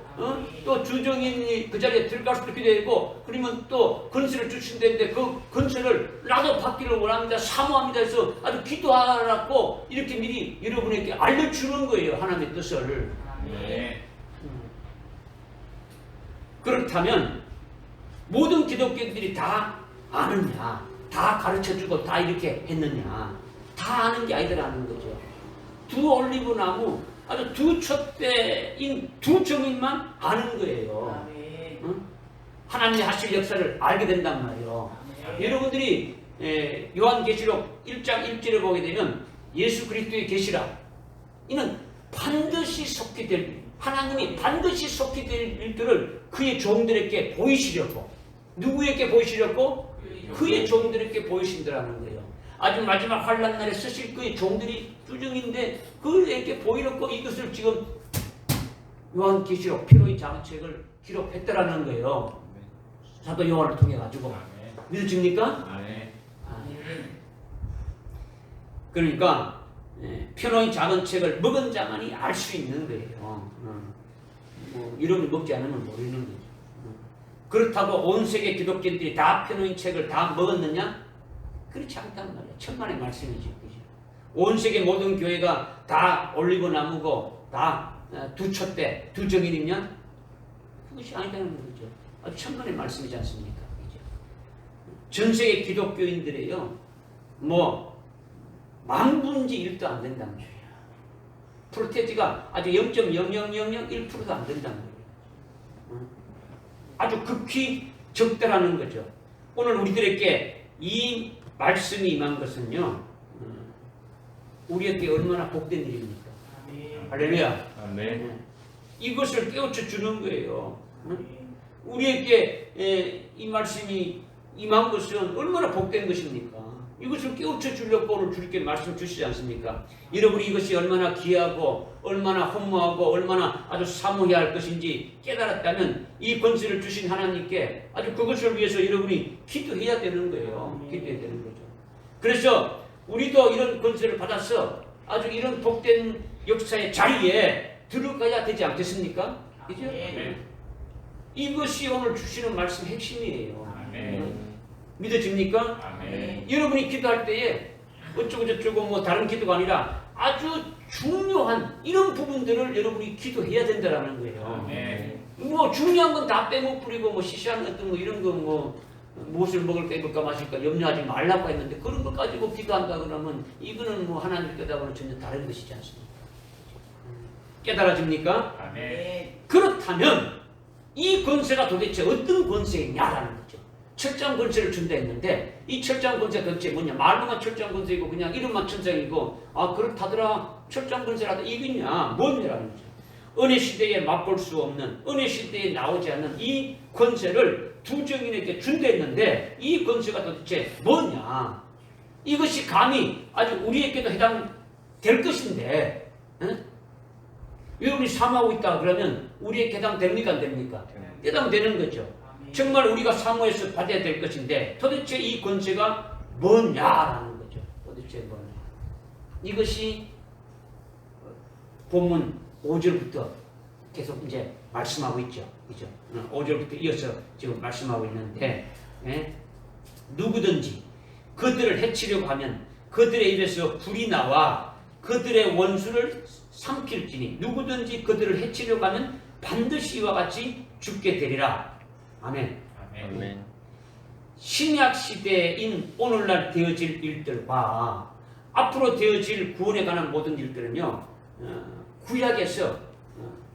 또 주정인이 그 자리에 들어갈 수도 기도해야 되고, 그러면 또 건설을 주신다는데 그 건설을 나도 받기를 원합니다, 사모합니다 해서 아주 기도하라고 이렇게 미리 여러분에게 알려주는 거예요, 하나님의 뜻을. 그렇다면 모든 기독교인들이 다 아느냐, 다 가르쳐주고 다 이렇게 했느냐, 다 아는 게 아니더라는 거죠. 두 올리브 나무, 아주 두 촛대인 두 정인만 아는 거예요. 응? 하나님이 하실 역사를 알게 된단 말이에요. 여러분들이 요한계시록 1장 1절에 보게 되면 예수 그리스도의 계시라, 이는 반드시 속히 될, 하나님이 반드시 속히 될 일들을 그의 종들에게 보이시려고, 누구에게 보이시려고? 그의 종들에게 보이신다라는 거예요. 아주 마지막 환난 날에 쓰실 그의 종들이 주정인데 그에게 보이려고 이것을 지금 요한계시록 피로의 장책을 기록했다라는 거예요. 사도 요한을 통해 가지고. 믿어집니까? 그러니까 편의 작은 책을 먹은 자만이 알 수 있는 거예요. 뭐 여러분이 먹지 않으면 모르는 거죠. 그렇다고 온 세계 기독교인들이 다 편의 책을 다 먹었느냐? 그렇지 않단 말이에요. 천만의 말씀이죠. 온 세계 모든 교회가 다 올리브 나무고 다 두 촛대, 두 정인이냐? 그것이 아니다는 거죠. 아주 천만의 말씀이지 않습니까? 전 세계 기독교인들이요, 뭐 만분의 1도 안 된다는 거예요. 프로테지가 아주 0.00001%도 안 된다는 거예요. 아주 극히 적다라는 거죠. 오늘 우리들에게 이 말씀이 임한 것은요, 우리에게 얼마나 복된 일입니까? 할렐루야. 아멘. 이것을 깨우쳐 주는 거예요. 우리에게 이 말씀이 임한 것은 얼마나 복된 것입니까? 이것을 깨우쳐 주려고 오늘 주님께 말씀 주시지 않습니까? 여러분이 이것이 얼마나 귀하고 얼마나 허무하고 얼마나 아주 사모해야 할 것인지 깨달았다면 이 권세를 주신 하나님께 아주 그것을 위해서 여러분이 기도해야 되는 거예요. 기도해야 되는 거죠. 그래서 우리도 이런 권세를 받아서 아주 이런 복된 역사의 자리에 들어가야 되지 않겠습니까? 그죠? 이것이 오늘 주시는 말씀 핵심이에요. 믿어집니까? 아멘. 여러분이 기도할 때에 어쩌고 저쩌고 뭐 다른 기도가 아니라 아주 중요한 이런 부분들을 여러분이 기도해야 된다라는 거예요. 뭐 중요한 건 다 빼못 뿌리고 뭐 시시한 어떤 뭐 이런 거 뭐 무엇을 먹을까 입을까 마실까 염려하지 말라고 했는데 그런 거 가지고 기도한다 그러면 이거는 뭐 하나님 깨달아보는 전혀 다른 것이지 않습니까? 깨달아집니까? 아멘. 그렇다면 이 권세가 도대체 어떤 권세이냐라는 거죠. 철저한 권세를 준다 했는데 이 철저한 권세가 도대체 뭐냐? 말로만 철저한 권세이고 그냥 이름만 천상이고 아 그렇다더라 철저한 권세라도 이거냐? 뭐냐라는 거죠. 은혜 시대에 맛볼 수 없는 은혜 시대에 나오지 않는 이 권세를 두 정인에게 준다 했는데 이 권세가 도대체 뭐냐? 이것이 감히 아주 우리에게도 해당될 것인데 여러분이 사모하고 있다 그러면 우리에게 해당됩니까? 안 됩니까? 해당되는 거죠. 정말 우리가 사모해서 받아야 될 것인데 도대체 이 권세가 뭐냐라는 거죠. 도대체 뭐냐. 이것이 본문 5절부터 계속 이제 말씀하고 있죠. 그죠? 5절부터 이어서 지금 말씀하고 있는데 누구든지 그들을 해치려고 하면 그들의 입에서 불이 나와 그들의 원수를 삼킬지니 누구든지 그들을 해치려고 하면 반드시 이와 같이 죽게 되리라. 아멘. 아멘. 신약 시대인 오늘날 되어질 일들과 앞으로 되어질 구원에 관한 모든 일들은요, 구약에서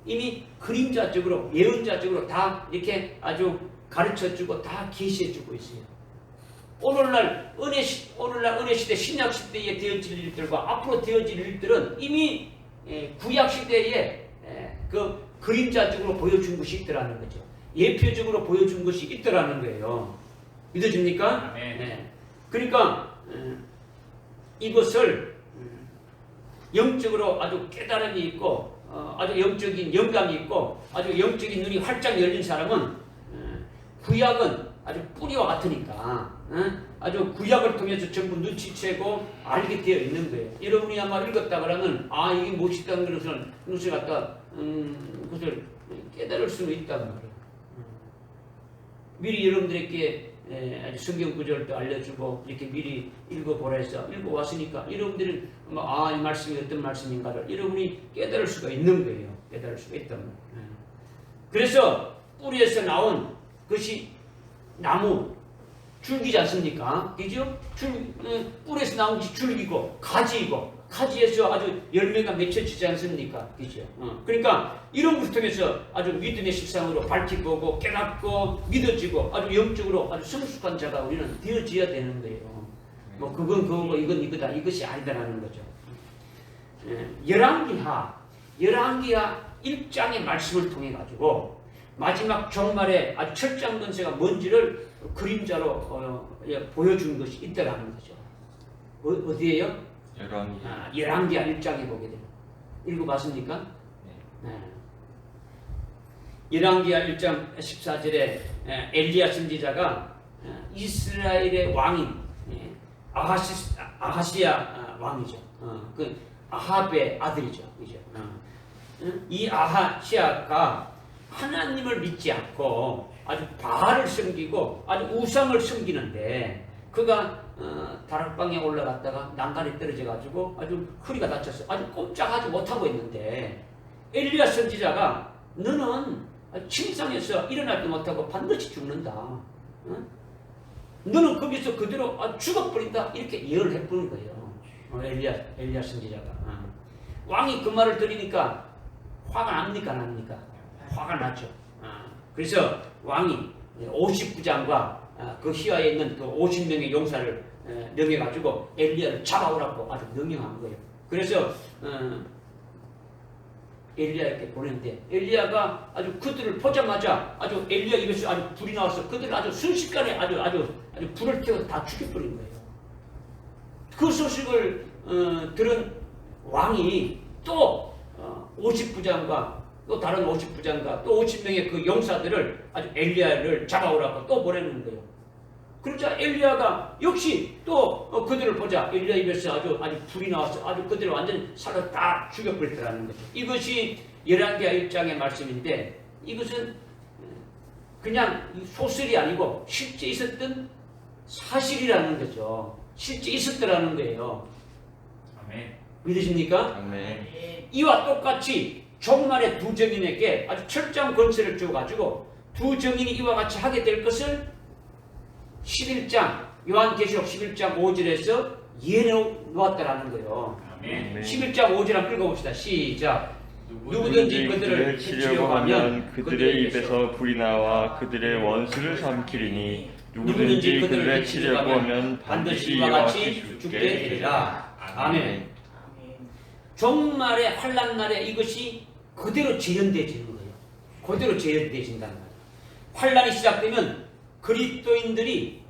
이미 그림자적으로 예언자적으로 다 이렇게 아주 가르쳐주고 다 계시해주고 있어요. 오늘날 은혜 시대 신약 시대에 되어질 일들과 앞으로 되어질 일들은 이미 구약 시대에 그 그림자적으로 보여준 것이 있더라는 거죠. 예표적으로 보여준 것이 있더라는 거예요. 믿어집니까? 네. 그러니까 이것을 영적으로 아주 깨달음이 있고 아주 영적인 영감이 있고 아주 영적인 눈이 활짝 열린 사람은 구약은 아주 뿌리와 같으니까 아주 구약을 통해서 전부 눈치채고 알게 되어 있는 거예요. 여러분이 아마 읽었다 그러면 이게 무엇이다는 것을 갖다 그것을 깨달을 수는 있단 말이에요. 미리 여러분들에게 아주 성경 구절도 알려주고 이렇게 미리 읽어보라 해서 읽어왔으니까 여러분들은 이 말씀이 어떤 말씀인가를 여러분이 깨달을 수가 있는 거예요. 깨달을 수가 있단 말이에요. 그래서 뿌리에서 나온 것이 나무 줄기지 않습니까? 그죠? 뿌리에서 나온 것이 줄기고 가지이고 가지에서 아주 열매가 맺혀지지 않습니까? 그죠? 그러니까 이런 것을 통해서 아주 믿음의 실상으로 밝히고 깨닫고 믿어지고 아주 영적으로 아주 성숙한 자가 우리는 되어져야 되는 거예요. 뭐 그건 그거고 이건 이거다 이것이 아니다라는 거죠. 열왕기하 1장의 말씀을 통해 가지고 마지막 종말에 아주 철장 권세가 뭔지를 그림자로 보여준 것이 있다라는 거죠. 어디에요? 열왕기하 1장에 보게 됩니다. 읽어봤습니까? 네. 열왕기하 1장 14절에 엘리야 선지자가 이스라엘의 왕인 아하시야 왕이죠. 그 아합의 아들이죠. 그죠? 이 아하시야가 하나님을 믿지 않고 아주 바알을 섬기고 아주 우상을 섬기는데 그가 다락방에 올라갔다가 난간에 떨어져가지고 아주 허리가 다쳤어. 아주 꼼짝하지 못하고 있는데 엘리야 선지자가 너는 침상에서 일어나지 못하고 반드시 죽는다. 너는 거기서 그대로 죽어버린다. 이렇게 예언을 해보는 거예요. 엘리야 선지자가. 왕이 그 말을 들으니까 화가 납니까? 안 납니까? 화가 났죠. 그래서 왕이 50부장과 그 희화에 있는 그 50명의 용사를 명해가지고 엘리야를 잡아오라고 아주 명령한 거예요. 그래서 엘리야에게 보냈는데 엘리야가 아주 그들을 보자마자 아주 엘리야 입에서 아주 불이 나와서 그들을 아주 순식간에 아주 불을 태워 다 죽여버린 거예요. 그 소식을 들은 왕이 또 50부장과 또 다른 50부장과 또 50명의 그 용사들을 아주 엘리야를 잡아오라고 또 보내는 거예요. 그러자 엘리야가 역시 또 그들을 보자 엘리야 입에서 아주 불이 나와서 아주 그들을 완전히 살로 다 죽여버리더라는 거죠. 이것이 열왕기하 1장의 말씀인데 이것은 그냥 소설이 아니고 실제 있었던 사실이라는 거죠. 실제 있었더라는 거예요. 아멘. 믿으십니까? 아멘. 이와 똑같이 종말의 두 정인에게 아주 철저한 권세를 주어가지고 두 정인이 이와 같이 하게 될 것을 11장 요한계시록 11장 5절에서 예언해 놓았다라는 거예요. 아멘. 11장 5절 한번 읽어봅시다. 시작. 누구든지 그들을 치려고 하면 그들의 입에서 불이 나와 그들의 원수를 삼키리니 누구든지 그들을 치려고 하면 반드시 이와 같이 죽게 되리라. 아멘. 종말의 환난 날에 이것이 그대로 재현되어지는 거예요. 그대로 재현되어진다는 거예요. 환난이 시작되면 그리스도인들이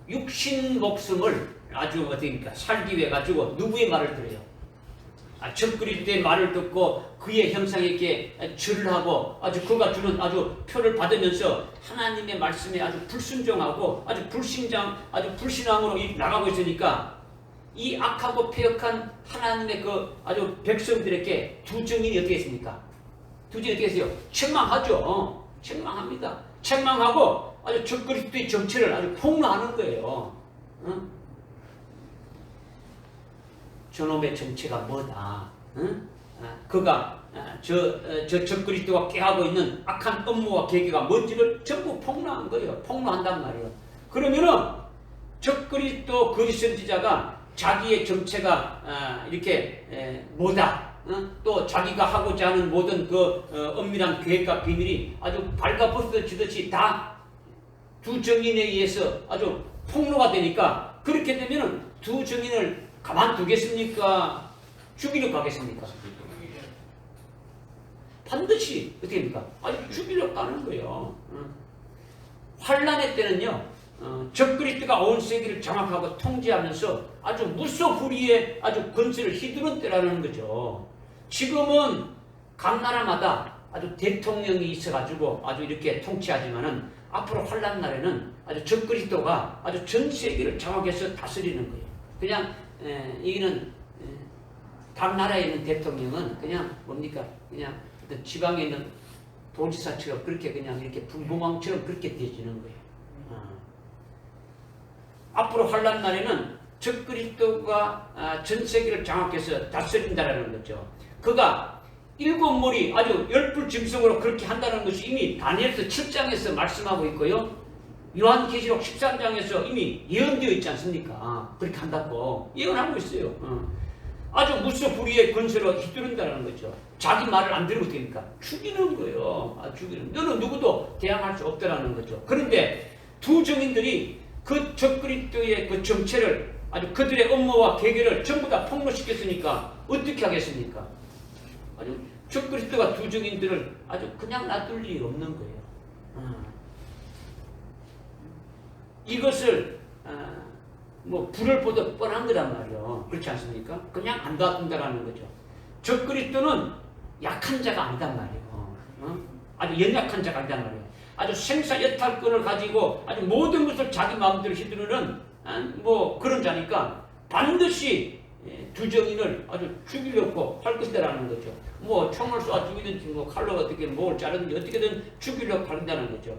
육신 목숨을 아주 어떻게니까 살기 위해 가지고 누구의 말을 들어요? 적그리스도의 말을 듣고 그의 형상에게 절을 하고 아주 그가 주는 아주 표를 받으면서 하나님의 말씀에 아주 불순종하고 아주 불신앙으로 나가고 있으니까 이 악하고 폐역한 하나님의 그 아주 백성들에게 두 정인이 어떻게 했습니까? 두 정인이 어떻게 했어요? 책망하죠. 책망합니다. 책망하고 아주 적그리스도의 정체를 아주 폭로하는 거예요. 저놈의 정체가 뭐다? 그가 저 적그리스도가 꾀하고 있는 악한 업무와 계기가 뭔지를 전부 폭로한 거예요. 폭로한단 말이에요. 그러면은 적그리스도 거짓 선지자가 자기의 정체가 이렇게 뭐다? 또 자기가 하고자 하는 모든 그 엄밀한 계획과 비밀이 아주 발가벗어지듯이 다 두 정인에 의해서 아주 폭로가 되니까 그렇게 되면은 두 정인을 가만두겠습니까? 죽이려 가겠습니까? 반드시 어떻게 됩니까? 아주 죽이려 가는 거예요. 환란의 때는요. 적그리스도가 온 세계를 장악하고 통제하면서 아주 무소불위의 아주 권세를 휘두른 때라는 거죠. 지금은 각 나라마다 아주 대통령이 있어가지고 아주 이렇게 통치하지만은 앞으로 환란 날에는 아주 적그리스도가 아주 전 세계를 장악해서 다스리는 거예요. 그냥 여기는 각 나라에 있는 대통령은 그냥 뭡니까? 그냥 어떤 지방에 있는 도지사처럼 그렇게 그냥 이렇게 분봉왕처럼 그렇게 되어지는 거예요. 앞으로 환란 날에는 적그리스도가 전 세계를 장악해서 다스린다라는 거죠. 그가 일곱 머리 아주 열불 짐승으로 그렇게 한다는 것이 이미 다니엘서 7장에서 말씀하고 있고요. 요한계시록 13장에서 이미 예언되어 있지 않습니까? 그렇게 한다고 예언하고 있어요. 아주 무소불위의 권세로 휘두른다는 거죠. 자기 말을 안 들으면 됩니까? 죽이는 거예요. 죽이는. 너는 누구도 대항할 수 없다라는 거죠. 그런데 두 정인들이 그 적그리스도의 그 정체를 아주 그들의 업무와 계계를 전부 다 폭로시켰으니까 어떻게 하겠습니까? 아주 적그리스도가 두 정인들을 아주 그냥 놔둘 일이 없는 거예요. 이것을 뭐 불을 보듯 뻔한 거란 말이에요. 그렇지 않습니까? 그냥 안 놔둔다라는 거죠. 적그리스도는 약한 자가 아니단 말이에요. 아주 연약한 자가 아니단 말이에요. 아주 생사여탈권을 가지고 아주 모든 것을 자기 마음대로 휘두르는 뭐 그런 자니까 반드시 두 정인을 아주 죽이려고 할 것이다라는 거죠. 뭐 총을 쏴 죽이든지 뭐 칼로 어떻게 뭘 자르든지 어떻게든 죽이려고 한다는 거죠.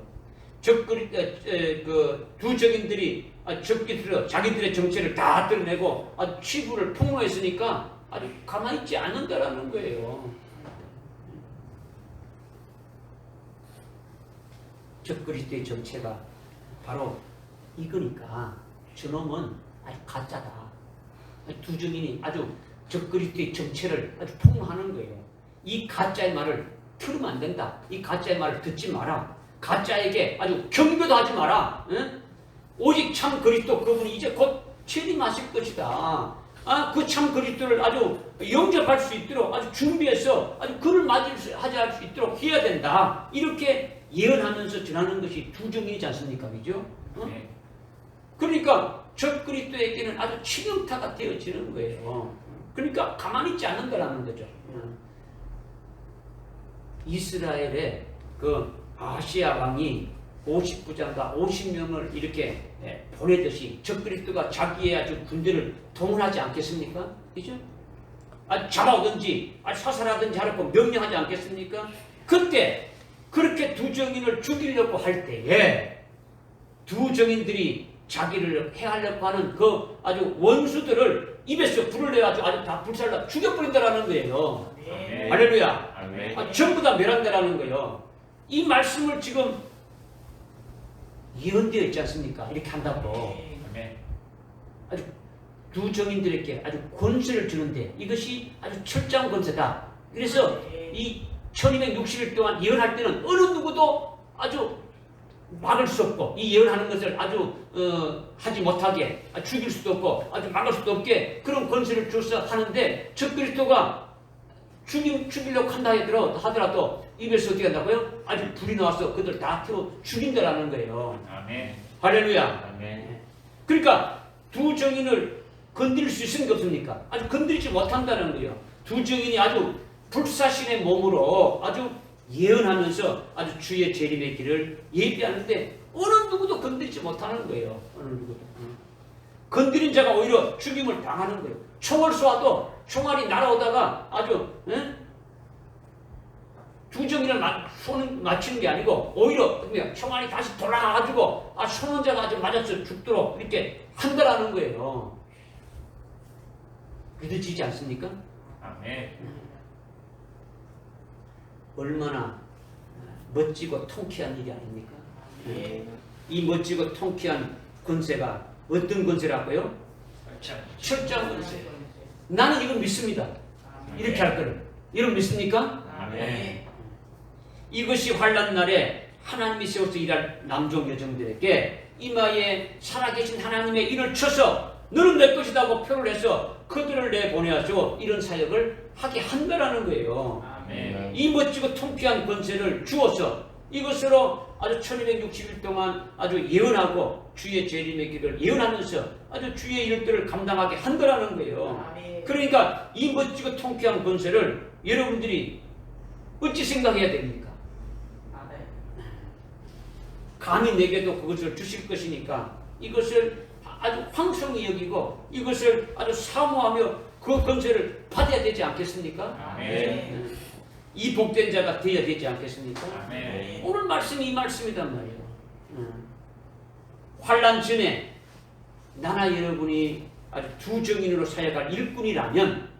그 두 정인들이 적기들어 자기들의 정체를 다 드러내고 아주 치부를 폭로했으니까 아주 가만히 있지 않는다라는 거예요. 적그리스도의 정체가 바로 이거니까 저놈은 아주 가짜다. 두 정인이 아주 적그리스도의 정체를 아주 폭로하는 거예요. 이 가짜의 말을 들으면 안 된다. 이 가짜의 말을 듣지 마라. 가짜에게 아주 경배도 하지 마라. 응? 오직 참 그리스도 그분이 이제 곧 재림하실 것이다. 그 참 그리스도를 아주 영접할 수 있도록 아주 준비해서 아주 그를 맞이할 수 있도록 해야 된다. 이렇게 예언하면서 전하는 것이 두 정인이지 않습니까? 그죠? 네. 그러니까 적그리스도에게는 아주 치명타가 되어지는 거예요. 그러니까 가만히 있지 않는다라는 거죠. 이스라엘의 그 아시아 왕이 50부장과 50명을 이렇게 보내듯이 적그리스도가 자기의 아주 군대를 동원하지 않겠습니까? 그죠? 잡아오든지 사살하든지 하라고 명령하지 않겠습니까? 그때 그렇게 두 정인을 죽이려고 할 때에 두 정인들이 자기를 해하려고 하는 그 아주 원수들을 입에서 불을 내가지고 아주 다 불살라 죽여버린다라는 거예요. 네. 할렐루야. 전부 다 멸한다라는 거예요. 이 말씀을 지금 예언되어 있지 않습니까? 이렇게 한다고. 아주 두 정인들에게 아주 권세를 주는데 이것이 아주 철저한 권세다. 그래서 이 1260일 동안 예언할 때는 어느 누구도 아주 막을 수 없고 이 예언하는 것을 아주 하지 못하게 죽일 수도 없고 아주 막을 수도 없게 그런 권세를 줘서 하는데 적그리스도가 죽이려고 한다 하더라도 입에서 어떻게 한다고요? 아주 불이 나와서 그들 다 태워 죽인다라는 거예요. 아멘. 할렐루야. 아멘. 그러니까 두 정인을 건드릴 수 있습니까 없습니까? 아주 건드리지 못한다는 거예요. 두 정인이 아주 불사신의 몸으로 아주 예언하면서 아주 주의 재림의 길을 예비하는데 어느 누구도 건드리지 못하는 거예요. 어느 누구도. 건드린 자가 오히려 죽임을 당하는 거예요. 총을 쏘아도 총알이 날아오다가 아주 두 정인을 손을 맞추는 게 아니고 오히려 총알이 다시 돌아가가지고 선원자가 아주 맞아서 죽도록 이렇게 한다라는 거예요. 믿어지지 않습니까? 아멘. 얼마나 멋지고 통쾌한 일이 아닙니까? 이 멋지고 통쾌한 권세가 어떤 권세라고요? 철저한 권세. 나는 이걸 믿습니다. 이렇게 할 거를. 여러분 믿습니까? 아멘. 이것이 환난 날에 하나님이 세워서 일할 남종 여종들에게 이마에 살아계신 하나님의 일을 쳐서 너는 내 것이다고 표를 해서 그들을 내보내야죠. 이런 사역을 하게 한다라는 거예요. 아멘. 이 멋지고 통쾌한 권세를 주어서 이것으로 아주 1260일 동안 아주 예언하고 주의 재림의 길을 예언하면서 아주 주의 일들을 감당하게 한다라는 거예요. 아멘. 그러니까 이 멋지고 통쾌한 권세를 여러분들이 어찌 생각해야 됩니까? 감히 내게도 그것을 주실 것이니까 이것을 아주 황송히 여기고 이것을 아주 사모하며 그 권세를 받아야 되지 않겠습니까? 이 복된 자가 되어야 되지 않겠습니까? 오늘 말씀이 이 말씀이단 말이에요. 환난 전에 나나 여러분이 아주 두 정인으로 사역할 일꾼이라면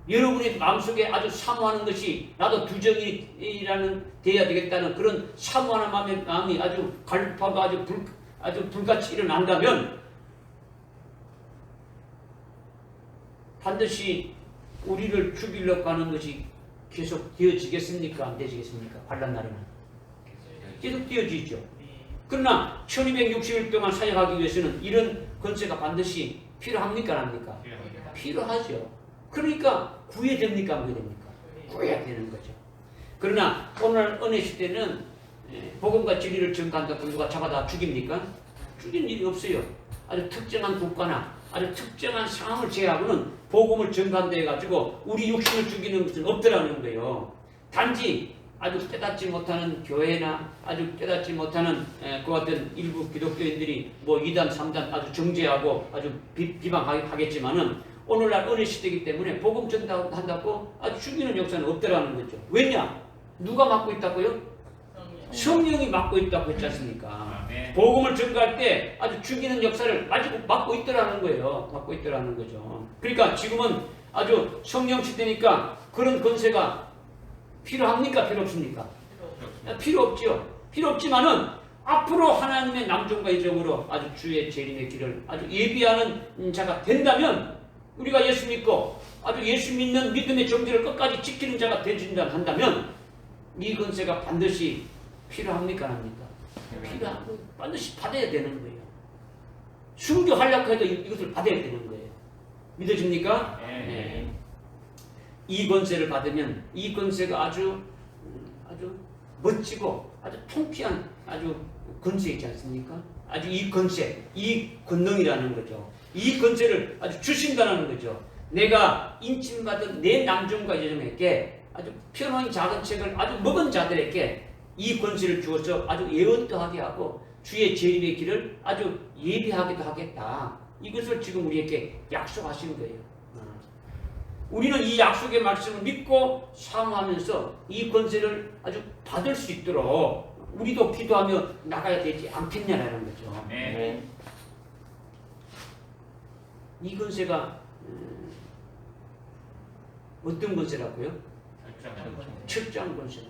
여러분의 마음속에 아주 사모하는 것이 나도 두 정인이라는 되어야 되겠다는 그런 사모하는 마음이 아주 갈급하고 아주 불같이 일어난다면 반드시 우리를 죽이려고 하는 것이 계속 되어지겠습니까? 안 되어지겠습니까? 환난 날에는 계속 되어지죠. 그러나 1260일 동안 사역하기 위해서는 이런 권세가 반드시 필요합니까? 안 합니까? 필요하죠. 그러니까 구해야 됩니까? 안 됩니까? 구해야 되는 거죠. 그러나 오늘 은혜 시대는 복음과 진리를 전가한다고 누가 잡아다 죽입니까? 죽인 일이 없어요. 아주 특정한 국가나 아주 특정한 상황을 제외하고는 복음을 전가한다 해가지고 우리 육신을 죽이는 것은 없더라는 거예요. 단지 아주 깨닫지 못하는 교회나 아주 깨닫지 못하는 그 같은 일부 기독교인들이 뭐 2단, 3단 아주 정죄하고 아주 비방하겠지만은 오늘날 은혜 시대이기 때문에 복음 전한다고 아주 죽이는 역사는 없더라는 거죠. 왜냐? 누가 맡고 있다고요? 성령이 맡고 있다고 했지 않습니까? 복음을 전가할 때 아주 죽이는 역사를 맡고 있더라는 거예요. 맡고 있더라는 거죠. 그러니까 지금은 아주 성령 시대니까 그런 권세가 필요합니까? 필요 없습니까? 필요 없죠. 필요 없지만은 앞으로 하나님의 남종과 이적으로 아주 주의 재림의 길을 아주 예비하는 자가 된다면 우리가 예수 믿고 아주 예수 믿는 믿음의 정지를 끝까지 지키는 자가 되진다 한다면 이 권세가 반드시 필요합니까? 합니까? 필요하고 반드시 받아야 되는 거예요. 순교하려고 해도 이것을 받아야 되는 거예요. 믿어집니까? 네. 이 권세를 받으면 이 권세가 아주 멋지고 아주 통쾌한 아주 권세이지 않습니까? 아주 이 권세, 이 권능이라는 거죠. 이 권세를 아주 주신다는 거죠. 내가 인침받은 내 남종과 여종에게 아주 편안히 작은 책을 아주 먹은 자들에게 이 권세를 주어서 아주 예언도 하게 하고 주의 재림의 길을 아주 예비하기도 하겠다. 이것을 지금 우리에게 약속하신 거예요. 우리는 이 약속의 말씀을 믿고 사모하면서 이 권세를 아주 받을 수 있도록 우리도 기도하며 나가야 되지 않겠냐라는 거죠. 이 권세가 어떤 권세라고요? 철저한 권세.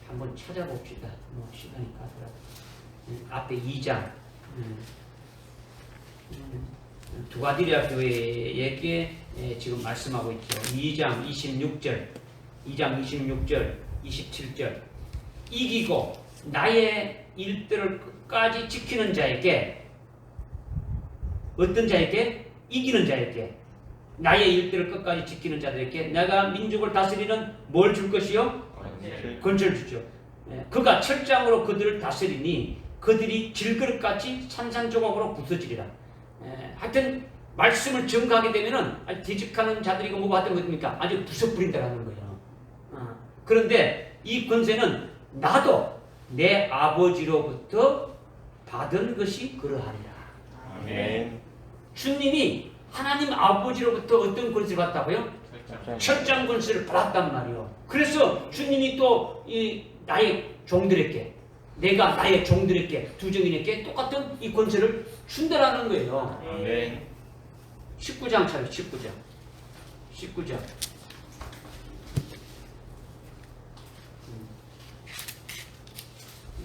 한번 찾아봅시다. 뭐 시간이 가더라고요. 앞에 2장 두가디리아 교회에게 지금 말씀하고 있죠. 2장 26절 27절 이기고 나의 일들을 끝까지 지키는 자에게 어떤 자에게? 이기는 자에게 나의 일들을 끝까지 지키는 자들에게 내가 민족을 다스리는 뭘 줄 것이요? 권세를 주죠. 그가 철장으로 그들을 다스리니 그들이 질그릇같이 산산조각으로 부서지리라. 하여튼 말씀을 전가하게 되면은 뒤집하는 자들이고 뭐가 어떤 것입니까? 아주 부숴버린다라는 거예요. 그런데 이 권세는 나도 내 아버지로부터 받은 것이 그러하리라. 아멘. 주님이 하나님 아버지로부터 어떤 권세를 받았다고요? 철장 권세를 받았단 말이에요. 그래서 주님이 또 이 나의 종들에게 내가 나의 종들에게 두 정인에게 똑같은 이 권세를 준다라는 거예요. 아멘. 19장 차려 19장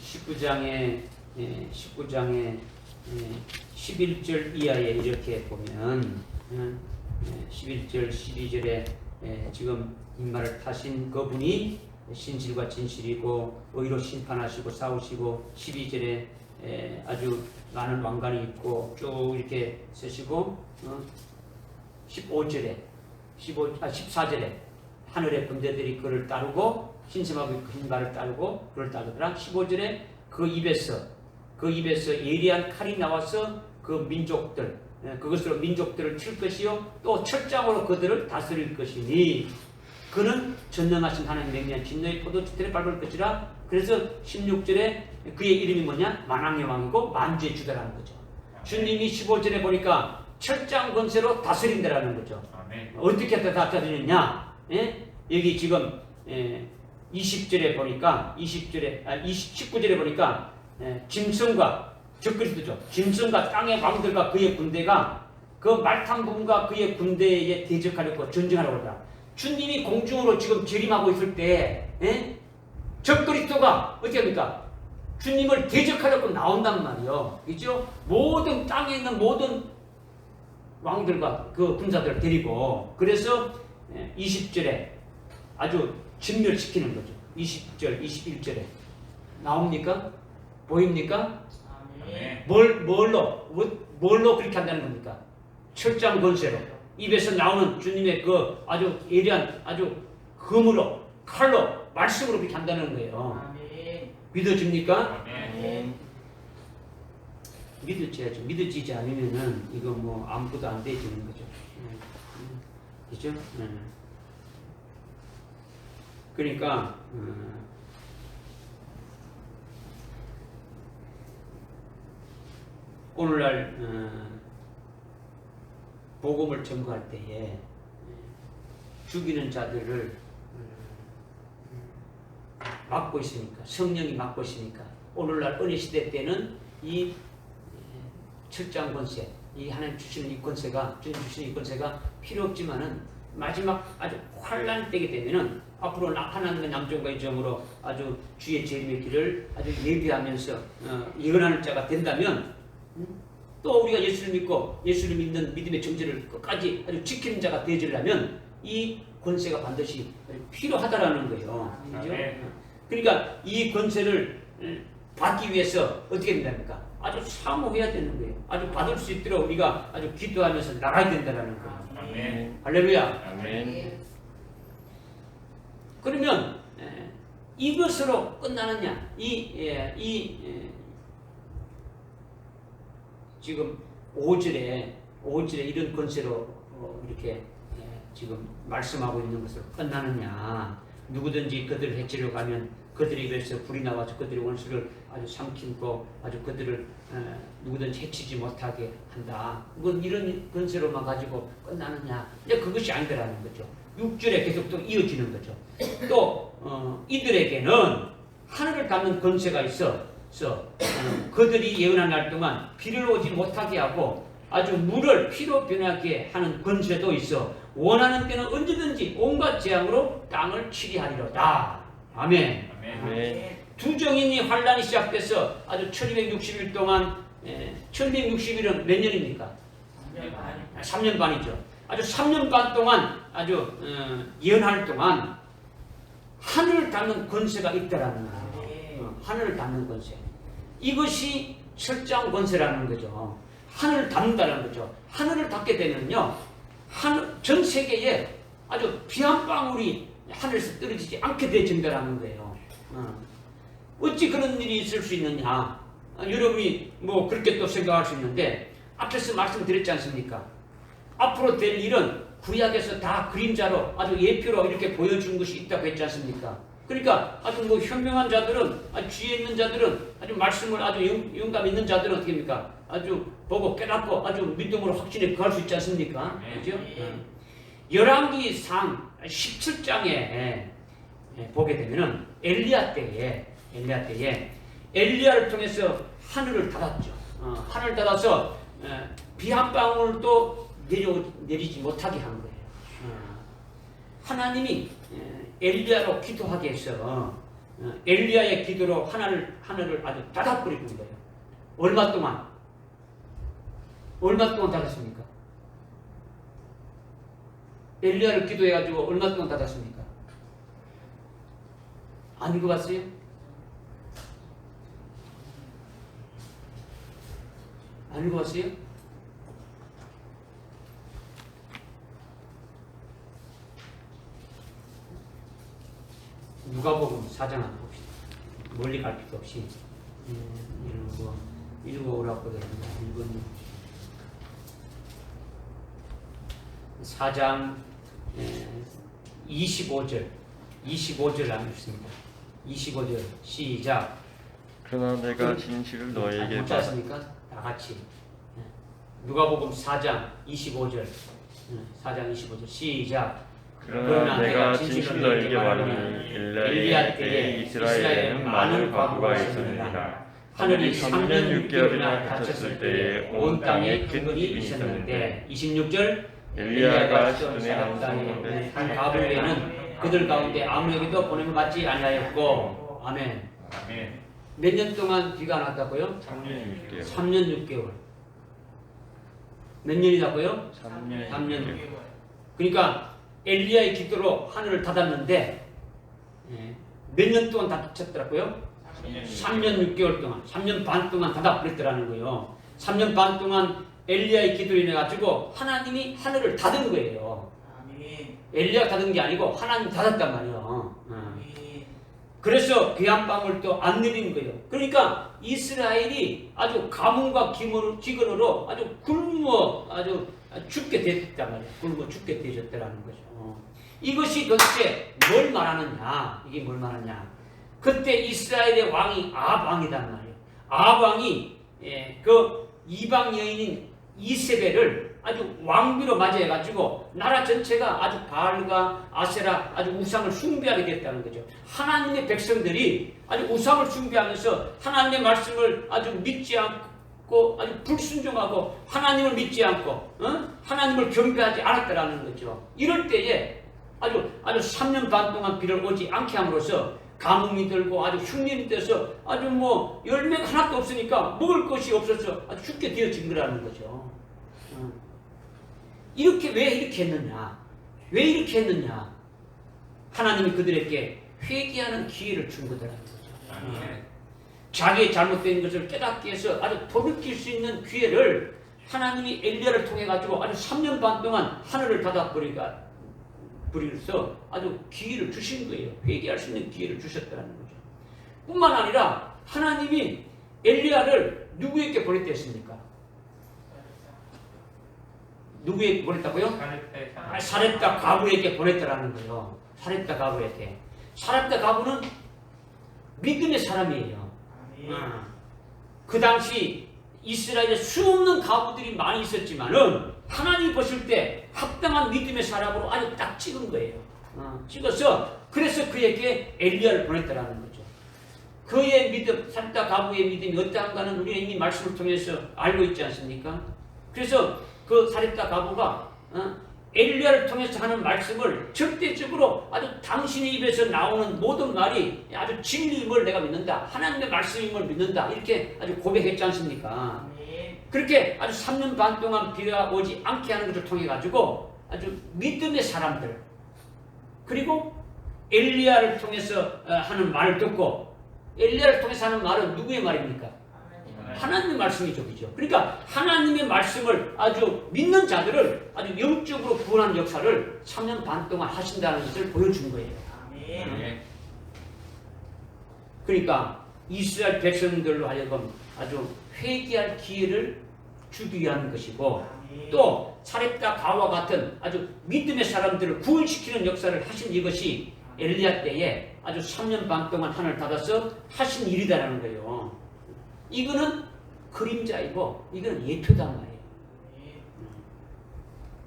19장에 11절 이하에 이렇게 보면 11절 12절에 지금 인마를 타신 그분이 신실과 진실이고 의로 심판하시고 싸우시고 12절에 아주 많은 왕관이 있고 쭉 이렇게 쓰시고 14절에 하늘의 군대들이 그를 따르고 신심하고 큰 말을 따르고 그를 따르더라. 15절에 그 입에서 예리한 칼이 나와서 그 민족들 그것으로 민족들을 칠 것이요 또 철장으로 그들을 다스릴 것이니 그는 전능하신 하나님 맹렬한 진노의 포도주들에 밟을 것이라. 그래서 16절에 그의 이름이 뭐냐? 만왕의 왕이고 만주의 주다라는 거죠. 주님이 15절에 보니까 철장 권세로 다스린다라는 거죠. 아멘. 어떻게 다스리느냐? 여기 지금 20절에 보니까 19절에 보니까 짐승과 즉 그리스도죠. 짐승과 땅의 왕들과 그의 군대가 그 말탕부분과 그의 군대에 대적하려고 전쟁하려고 한다. 주님이 공중으로 지금 재림하고 있을 때 적 그리스도가 어떻게 합니까? 주님을 대적하려고 나온단 말이요. 그죠? 모든 땅에 있는 모든 왕들과 그 군사들을 데리고 그래서 20절에 아주 진멸시키는 거죠. 20절, 21절에 나옵니까? 보입니까? 아멘. 뭘로 그렇게 한다는 겁니까? 철장 권세로 입에서 나오는 주님의 그 아주 예리한 아주 검으로 칼로 말씀으로 그렇게 한다는 거예요. 믿어집니까? 아멘. 믿어져야죠. 믿어지지 않으면은 이거 뭐 아무것도 안 되지는 거죠. 그죠? 그러니까 오늘날 복음을 전거할 때에 죽이는 자들을 막고 있으니까 성령이 막고 있으니까 오늘날 은혜 시대 때는 이 철장 권세, 이 하나님 주시는 이 권세가 주님 주시는 이 권세가 필요 없지만은 마지막 아주 환란 때게 되면은 앞으로 하나님의 남종과 여종으로 아주 주의 재림의 길을 아주 예비하면서 예언하는 자가 된다면 또 우리가 예수를 믿고 예수를 믿는 믿음의 정체를 끝까지 아주 지키는 자가 되어지려면 이 권세가 반드시 필요하다라는 거예요. 그렇죠? 그러니까 이 권세를 받기 위해서 어떻게 된답니까? 아주 사모해야 되는 거예요. 아주 받을 수 있도록 우리가 아주 기도하면서 나가야 된다는 거예요. 아멘. 할렐루야. 아멘. 그러면 이것으로 끝나느냐? 지금 5절에 이런 권세로 이렇게 지금 말씀하고 있는 것으로 끝나느냐? 누구든지 그들을 해치려고 하면 그들의 입에서 불이 나와서 그들의 원수를 아주 삼키고 아주 그들을 누구든지 해치지 못하게 한다. 이건 이런 권세로만 가지고 끝나느냐? 이제 그것이 아니더라는 거죠. 6절에 계속 또 이어지는 거죠. 또 이들에게는 하늘을 닫는 권세가 있어 그들이 예언한 날 동안 비를 오지 못하게 하고 아주 물을 피로 변하게 하는 권세도 있어 원하는 때는 언제든지 온갖 재앙으로 땅을 치게 하리로다. 아멘. 아멘. 두 정인이 환란이 시작돼서 아주 1260일 동안 1260일은 몇 년입니까? 3년 반이죠. 아주 3년 반 동안 아주 예언할 동안 하늘을 닫는 권세가 있다라는 거예요. 하늘을 닫는 권세. 이것이 철장 권세라는 거죠. 하늘을 닫는다는 거죠. 하늘을 닫게 되면요, 전 세계에 아주 비 한 방울이 하늘에서 떨어지지 않게 되어진다는 거예요. 어찌 그런 일이 있을 수 있느냐? 여러분이 뭐 그렇게 또 생각할 수 있는데 앞에서 말씀드렸지 않습니까? 앞으로 될 일은 구약에서 다 그림자로 아주 예표로 이렇게 보여준 것이 있다고 했지 않습니까? 그러니까 아주 뭐 현명한 자들은 아주 지혜 있는 자들은 아주 말씀을 아주 영감 있는 자들은 어떻게 합니까? 아주 보고 깨닫고 아주 믿음으로 확신에 거할 수 있지 않습니까? 그죠? 열왕기상 17장에 보게 되면은 엘리야 때에 엘리야를 통해서 하늘을 닫았죠. 하늘을 닫아서 비 한 방울도 내리지 못하게 한 거예요. 하나님이 엘리야로 기도하게 해서 엘리야의 기도로 하늘을 아주 닫아버리는 거예요. 얼마 동안 닫았습니까? 엘리야를 기도해가지고 얼마 동안 닫았습니까? 안 읽어봤어요? 안 읽어봤어요? 누가복음 4장 한번 봅시다. 멀리 갈 필요 없이 읽어오라고 그랬는데 읽었는데 4장 25절 나누겠습니다. 25절 시작. 그러나 내가 진실을 너에게 못 찾았습니까? 다 같이. 누가복음 4장 25절 4장 25절 시작. 그러나 내가 진실을 너에게 말하니 엘리야 때에 이스라엘에는 많은 과부가 있었느니라. 하늘이 3년 6개월이나 닫혔을 때에 온 땅에 큰 기근이 있었는데 26절 엘리야가 시돈의 한 성읍에 한 과부 외에는 그들 가운데 아무에게도 보냄을 받지 아니하였고 아멘. 몇 년 동안 비가 안 왔다고요? 3년 6개월. 3년 6개월. 몇 년이라고요? 3년 3년 6개월. 그러니까 엘리야의 기도로 하늘을 닫았는데 몇 년 동안 닫혔더라고요? 3년 6개월 동안, 3년 반 동안 닫아버렸더라는 거예요. 3년 반 동안 엘리야의 기도로 인해 가지고 하나님이 하늘을 닫은 거예요. 엘리야가 닫은 게 아니고 하나님이 닫았단 말이에요. 그래서 비 한 방울도 안 내리는 거예요. 그러니까 이스라엘이 아주 가뭄과 기근으로 아주 굶어 아주 죽게 됐단 말이에요. 굶어 죽게 되셨다라는 거죠. 이것이 도대체 뭘 말하느냐? 이게 뭘 말하냐? 그때 이스라엘의 왕이 아합 왕이단 말이에요. 아합 왕이 그 이방 여인인 이세벨을 아주 왕비로 맞이해가지고 나라 전체가 아주 바알과 아세라 아주 우상을 숭배하게 됐다는 거죠. 하나님의 백성들이 아주 우상을 숭배하면서 하나님의 말씀을 아주 믿지 않고 아주 불순종하고 하나님을 믿지 않고 하나님을 경배하지 않았다라는 거죠. 이럴 때에 아주 3년 반 동안 비를 오지 않게 함으로써 가뭄이 들고 아주 흉년이 돼서 아주 뭐 열매가 하나도 없으니까 먹을 것이 없어서 아주 죽게 되어진 거라는 거죠. 왜 이렇게 했느냐? 왜 이렇게 했느냐? 하나님이 그들에게 회개하는 기회를 준 거더라는 거죠. 자기의 잘못된 것을 깨닫게 해서 아주 돌이킬 수 있는 기회를 하나님이 엘리야를 통해 가지고 아주 3년 반 동안 하늘을 닫아버리면서 아주 기회를 주신 거예요. 회개할 수 있는 기회를 주셨다는 거죠. 뿐만 아니라 하나님이 엘리야를 누구에게 보냈댔습니까? 누구에게 보냈다고요? 사렙다 가부에게 보냈다라는 거예요. 사렙다 가부에게. 사렙다 가부는 믿음의 사람이에요. 그 당시 이스라엘에 수없는 가부들이 많이 있었지만은 하나님이 보실 때 합당한 믿음의 사람으로 아주 딱 찍은 거예요. 찍어서 그래서 그에게 엘리야를 보냈다라는 거죠. 그의 믿음, 사렙다 가부의 믿음이 어떠한가는 우리가 이미 말씀을 통해서 알고 있지 않습니까? 그래서 그 사렙다 가부가 엘리야를 통해서 하는 말씀을 절대적으로 아주 당신의 입에서 나오는 모든 말이 아주 진리임을 내가 믿는다. 하나님의 말씀임을 믿는다. 이렇게 아주 고백했지 않습니까? 그렇게 아주 3년 반 동안 비가 오지 않게 하는 것을 통해 가지고 아주 믿음의 사람들 그리고 엘리야를 통해서 하는 말을 듣고 엘리야를 통해서 하는 말은 누구의 말입니까? 하나님의 말씀이죠. 그죠? 그러니까 하나님의 말씀을 아주 믿는 자들을 아주 영적으로 구원하는 역사를 3년 반 동안 하신다는 것을 보여준 거예요. 그러니까 이스라엘 백성들로 하여금 아주 회개할 기회를 주기 위한 것이고 또 사렙다 가와 같은 아주 믿음의 사람들을 구원시키는 역사를 하신 이것이 엘리야 때에 아주 3년 반 동안 하늘 닫아서 하신 일이다라는 거예요. 이거는 그림자이고 이거는 예표단 말이에요.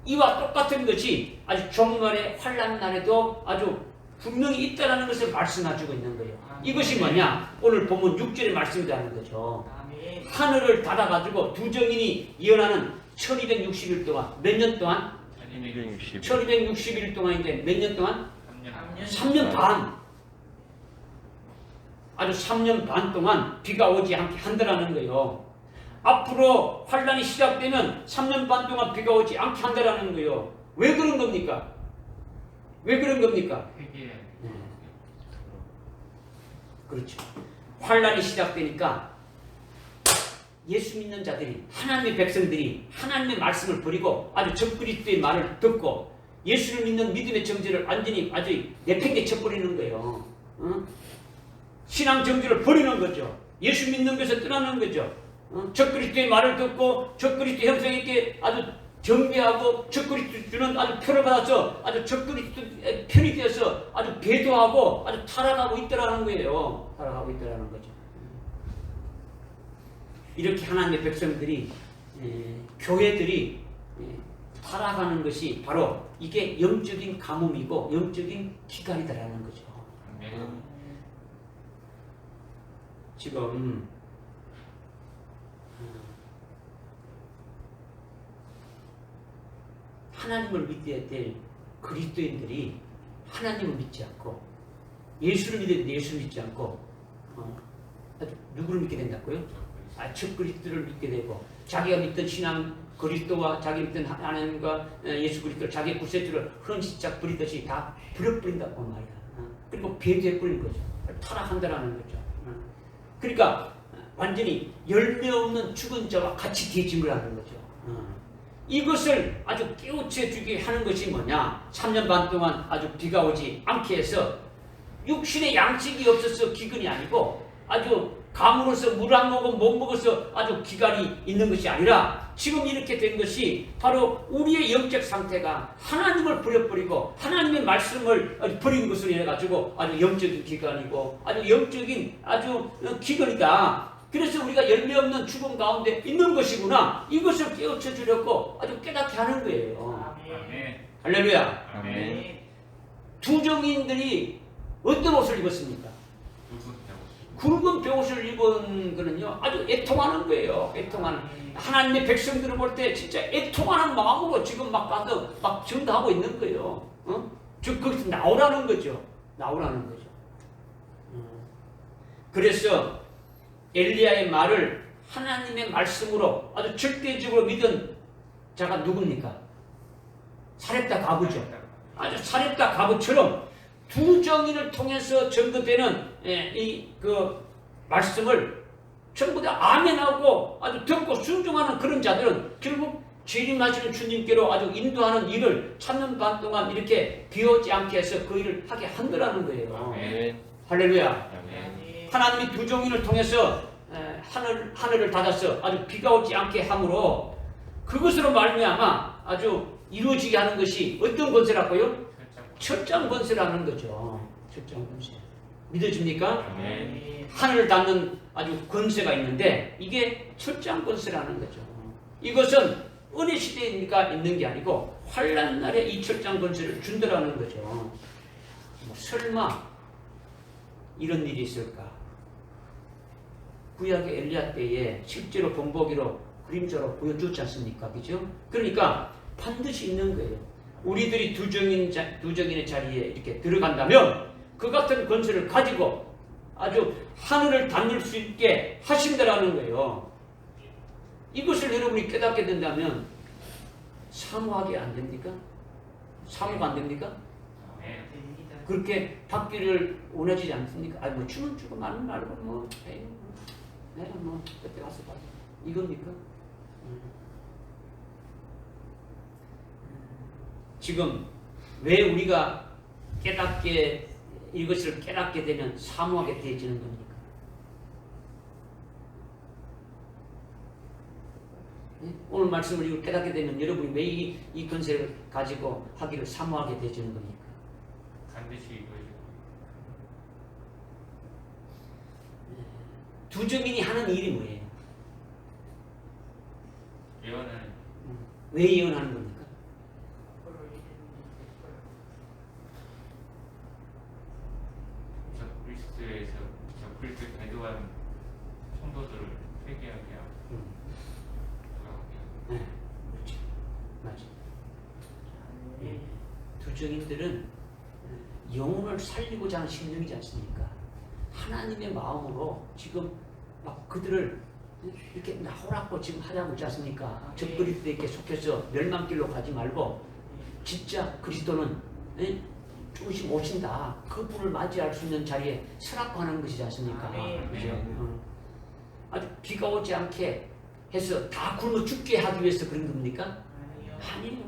이와 똑같은 것이 아주 종말의 환난 날에도 아주 분명히 있다는 것을 말씀해주고 있는 거예요. 이것이 뭐냐? 오늘 본문 6절의 말씀이라는 거죠. 하늘을 닫아가지고 두 정인이 예언하는 1260일 동안 몇 년 동안? 1260일 동안인데 몇 년 동안? 3년 반. 아주 3년 반 동안 비가 오지 않게 한다라는 거예요. 앞으로 환란이 시작되면 3년 반 동안 비가 오지 않게 한다라는 거예요. 왜 그런 겁니까? 왜 그런 겁니까? 그렇죠. 환란이 시작되니까 예수 믿는 자들이 하나님의 백성들이 하나님의 말씀을 버리고 아주 적그리스도의 말을 듣고 예수를 믿는 믿음의 정죄를 완전히 아주 내팽개 쳐버리는 거예요. 신앙 정죄를 버리는 거죠. 예수 믿는 것을 떠나는 거죠. 적그리스도의 말을 듣고 적그리스도 형상에게 아주 경배하고 적그리스도는 아주 표를 받아서 아주 적그리스도 편이 되어서 아주 배도하고 아주 타락하고 있더라는 거예요. 타락하고 있더라는 거죠. 이렇게 하나님의 백성들이 교회들이 타락하는 것이 바로 이게 영적인 가뭄이고 영적인 기간이다라는 거죠. 지금 하나님을 믿어야 될 그리스도인들이 하나님을 믿지 않고 예수를 믿어야 될 예수를 믿지 않고 누구를 믿게 된다고요? 적그리스도를 믿게 되고 자기가 믿던 신앙 그리스도와 자기 믿던 하나님과 예수 그리스도를 자기의 구세주를 헌신짝 부리듯이 다 부려버린다고 말이야. 그리고 배제해버린 거죠. 타락한다라는 거죠. 그러니까 완전히 열매 없는 죽은 자와 같이 뒤진 거라는 거죠. 이것을 아주 깨우쳐주게 하는 것이 뭐냐? 3년 반 동안 아주 비가 오지 않게 해서 육신의 양식이 없어서 기근이 아니고 아주 감으로서 물 안 먹고 못 먹어서 아주 기간이 있는 것이 아니라 지금 이렇게 된 것이 바로 우리의 영적 상태가 하나님을 버려버리고 하나님의 말씀을 버린 것으로 인해 가지고 아주 영적인 기간이고 아주 영적인 아주 기근이다. 그래서 우리가 열매 없는 죽음 가운데 있는 것이구나. 이것을 깨우쳐 주려고 아주 깨닫게 하는 거예요. 아멘. 할렐루야. 아멘. 두 정인들이 어떤 옷을 입었습니까? 굵은 벼옷을 입은 거는요 아주 애통하는 거예요. 애통하는 하나님의 백성들을 볼 때 진짜 애통하는 마음으로 지금 막 가서 막 전도하고 있는 거예요. 즉 거기서 나오라는 거죠. 나오라는 거죠. 그래서 엘리야의 말을 하나님의 말씀으로 아주 절대적으로 믿은 자가 누굽니까? 사렙다 가부죠. 아주 사렙다 가부처럼 두 정인을 통해서 전거되는 그 말씀을 전부 다 아멘하고 아주 듣고 순종하는 그런 자들은 결국 재림하시는 주님께로 아주 인도하는 일을 3년 반 동안 이렇게 비오지 않게 해서 그 일을 하게 한 거라는 거예요. 아멘. 할렐루야. 아멘. 하나님이 두 정인을 통해서 하늘을 닫아서 아주 비가 오지 않게 함으로 그것으로 말미암아 아주 이루어지게 하는 것이 어떤 권세라고요? 철장 권세라는 거죠. 철장 권세. 믿어집니까? 아멘. 하늘을 닫는 아주 권세가 있는데 이게 철장 권세라는 거죠. 이것은 은혜 시대니까 있는 게 아니고 환난 날에 이 철장 권세를 준다라는 거죠. 설마 이런 일이 있을까? 구약의 엘리야 때에 실제로 본보기로 그림자로 보여줬지 않습니까? 그죠? 그러니까 반드시 있는 거예요. 우리들이 두 정인의 자리에 이렇게 들어간다면 그 같은 권세를 가지고 아주 하늘을 닫을 수 있게 하신다라는 거예요. 이것을 여러분이 깨닫게 된다면 사모하게 안 됩니까? 사모가 안 됩니까? 그렇게 받기를 원하지 않습니까? 뭐 주면 주고 말은 말고 뭐 내가 뭐 그때 가서 받아 이겁니까? 지금 왜 우리가 이것을 깨닫게 되면 사모하게 되어지는 겁니까? 오늘 말씀을 이걸 깨닫게 되면 여러분이 왜 이 권세를 가지고 하기를 사모하게 되어지는 겁니까? 반드시 이거죠. 두 정인이 하는 일이 뭐예요? 예언하는 왜 예언하는 겁니까? 적그리스도에서 적그리스도 배도한 성도들을 회개하게 하고 돌아오게 하고. 네, 그렇죠. 맞아. 두 정인들은 영혼을 살리고자 하는 심령이지 않습니까? 하나님의 마음으로 지금 막 그들을 이렇게 나오라고 지금 하자고 있지 않습니까? 적그리스도에게 속해서 멸망길로 가지 말고 진짜 그리스도는 조금씩 오신다. 그분을 맞이할 수 있는 자리에 서라고 하는 것이지 않습니까? 그죠? 아주 비가 오지 않게 해서 다 굶어 죽게 하기 위해서 그런 겁니까? 아니에요.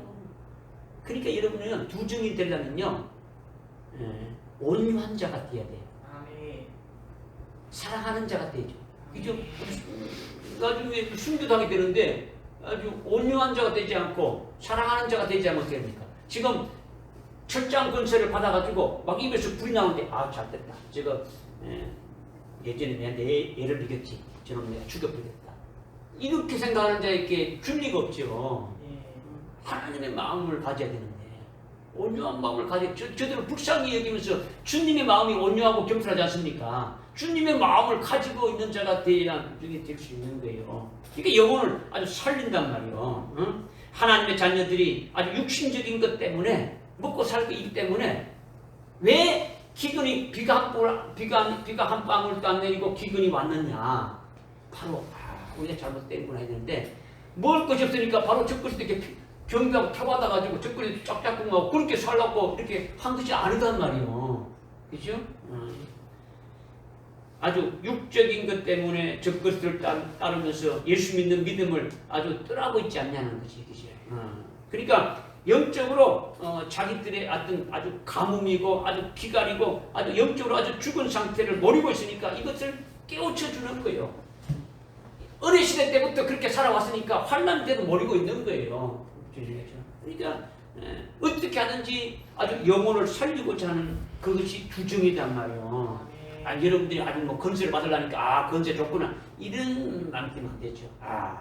그러니까 여러분은 두 정이 되려면요 온유한 자가 되어야 돼요. 사랑하는 자가 되죠. 그죠? 나중에 순교당이 되는데 아주 온유한 자가 되지 않고 사랑하는 자가 되지 않으면 어떻게 됩니까? 지금 철장 건설을 받아가지고 막 입에서 불이 나오는데 아 잘됐다. 제가 예전에 내 애를 이겼지. 저놈 내가 죽여버리겠다. 이렇게 생각하는 자에게 줄 리가 없죠. 하나님의 마음을 가져야 되는데 온유한 마음을 가져 저들을 불쌍히 여기면서 주님의 마음이 온유하고 겸손하지 않습니까? 주님의 마음을 가지고 있는 자가 되어야 그게 될 수 있는 거예요. 그러니까 영혼을 아주 살린단 말이에요. 응? 하나님의 자녀들이 아주 육신적인 것 때문에 먹고 살고 있기 때문에 왜 기근이 비가 한 방울도 안 내리고 기근이 왔느냐? 바로 우리가 잘못된구나 했는데 먹을 것이 없으니까 바로 적그리스도 이렇게 병병 타받아가지고 적그리스도 짝짝꿍하고 그렇게 살라고 이렇게 한 것이 아니단 말이에요. 그죠? 아주 육적인 것 때문에 적그리스도를 따르면서 예수 믿는 믿음을 아주 떠나고 있지 않냐는 것이 그죠? 그러니까 영적으로 자기들의 어떤 아주 가뭄이고 아주 기갈이고 아주 영적으로 아주 죽은 상태를 모르고 있으니까 이것을 깨우쳐 주는 거예요. 어린 시대 때부터 그렇게 살아왔으니까 환난 때도 모르고 있는 거예요. 그러니까 어떻게 하든지 아주 영혼을 살리고자 하는 그것이 주정이란 말이에요. 여러분들이 아주 뭐 건설을 받으려니까 건설 좋구나 이런 마음이 안 되죠.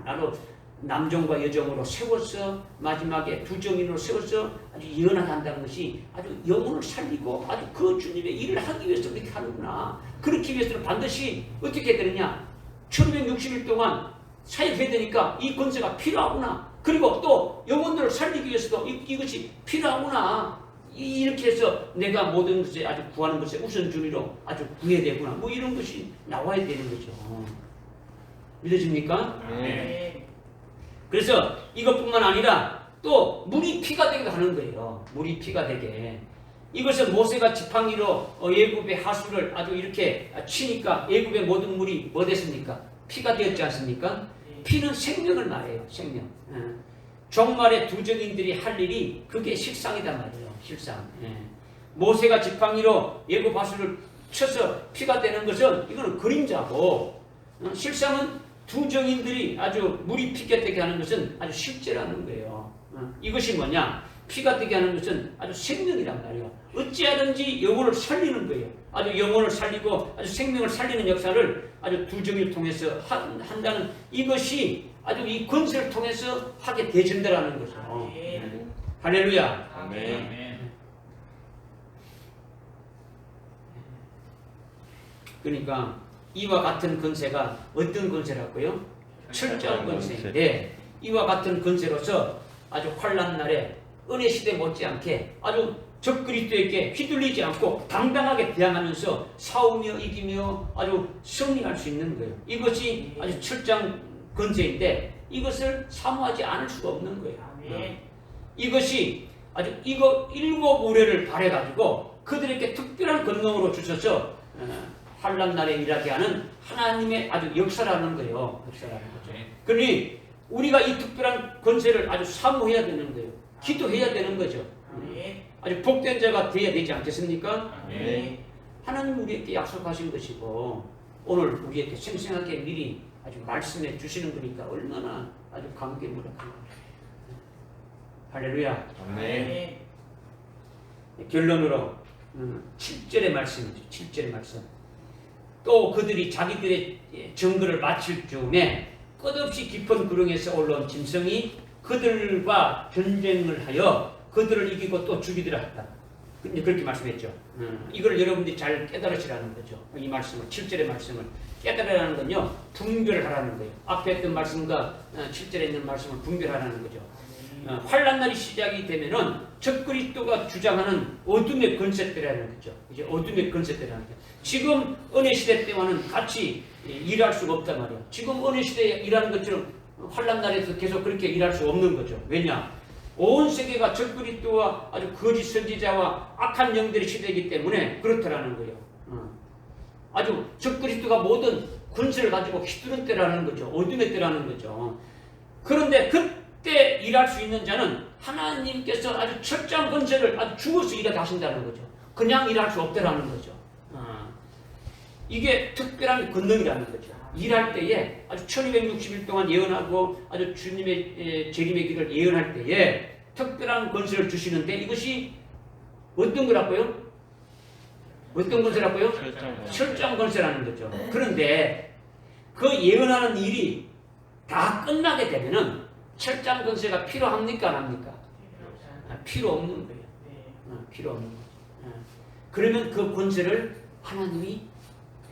나도 남정과 여정으로 세워서 마지막에 두 정인으로 세워서 아주 연합한다는 것이 아주 영혼을 살리고 아주 그 주님의 일을 하기 위해서 그렇게 하는구나. 그렇기 위해서는 반드시 어떻게 해야 되느냐. 1260일 동안 사역해야 되니까 이 권세가 필요하구나. 그리고 또 영혼들을 살리기 위해서도 이것이 필요하구나. 이렇게 해서 내가 모든 것에 아주 구하는 것에 우선순위로 아주 구해야 되구나. 뭐 이런 것이 나와야 되는 거죠. 믿어집니까? 네. 그래서 이것뿐만 아니라 또 물이 피가 되게 하는 거예요. 물이 피가 되게. 이것은 모세가 지팡이로 애굽의 하수를 아주 이렇게 치니까 애굽의 모든 물이 뭐 됐습니까? 피가 되었지 않습니까? 피는 생명을 말해요. 생명. 종말의 두 정인들이 할 일이 그게 실상이단 말이에요. 실상. 모세가 지팡이로 애굽 하수를 쳐서 피가 되는 것은 이거는 그림자고 실상은 두 정인들이 아주 물이 피가 되게 하는 것은 아주 실제라는 거예요. 이것이 뭐냐? 피가 되게 하는 것은 아주 생명이란 말이에요. 어찌하든지 영혼을 살리는 거예요. 아주 영혼을 살리고 아주 생명을 살리는 역사를 아주 두 정을 통해서 한다는 이것이 아주 이 권세를 통해서 하게 되진다라는 거죠. 할렐루야. 아멘. 그러니까 이와 같은 권세가 어떤 권세라고요? 철저한 권세인데 이와 같은 권세로서 아주 환난 날에 은혜 시대 못지않게 아주 적그리스도에게 휘둘리지 않고 당당하게 대항하면서 싸우며 이기며 아주 승리할 수 있는 거예요. 이것이 아주 철저한 권세인데 이것을 사모하지 않을 수가 없는 거예요. 이것이 아주 이거 일곱 우레를 발해가지고 그들에게 특별한 권능으로 주셔서 환난 날에 일하게 하는 하나님의 아주 역사라는 거예요. 역사라는 거죠. 그러니 우리가 이 특별한 권세를 아주 사모해야 되는 거예요. 기도해야 되는 거죠. 아주 복된 자가 되어야 되지 않겠습니까? 네. 하나님 우리에게 약속하신 것이고 오늘 우리에게 생생하게 미리 아주 말씀해 주시는 거니까 얼마나 아주 감개무량한 거예요. 할렐루야. 아멘. 결론으로 7절의 말씀이죠. 7절의 말씀. 또 그들이 자기들의 정거를 마칠 즈음에 끝없이 깊은 구렁에서 올라온 짐승이 그들과 전쟁을 하여 그들을 이기고 또 죽이더라 했다. 그렇게 말씀했죠. 이걸 여러분들이 잘 깨달으시라는 거죠. 이 말씀을 7절의 말씀을 깨달으라는 건요. 분별을 하라는 거예요. 앞에 했던 말씀과 7절에 있는 말씀을 분별하라는 거죠. 환난 날이 시작이 되면은 적그리스도가 주장하는 어둠의 권세들이라는 거죠. 이제 어둠의 권세들이라는 거죠. 지금 은혜 시대 때와는 같이 일할 수가 없단 말이에요. 지금 은혜 시대에 일하는 것처럼 환난 날에서 계속 그렇게 일할 수 없는 거죠. 왜냐? 온 세계가 적그리스도와 아주 거짓 선지자와 악한 영들의 시대이기 때문에 그렇다라는 거예요. 아주 적그리스도가 모든 권세를 가지고 휘두른 때라는 거죠. 어둠의 때라는 거죠. 그런데 그때 일할 수 있는 자는 하나님께서 아주 철저한 권세를 아주 주어서 일하게 하신다는 거죠. 그냥 일할 수 없다라는 거죠. 이게 특별한 권능이라는 거죠. 일할 때에 아주 1260일 동안 예언하고 아주 주님의 재림의 길을 예언할 때에 특별한 권세를 주시는데 이것이 어떤 거라고요? 어떤 권세라고요? 철저한 권세라는 거죠. 그런데 그 예언하는 일이 다 끝나게 되면은 철저한 권세가 필요합니까? 안 합니까? 필요 없는 거예요. 필요 없는 거죠. 그러면 그 권세를 하나님이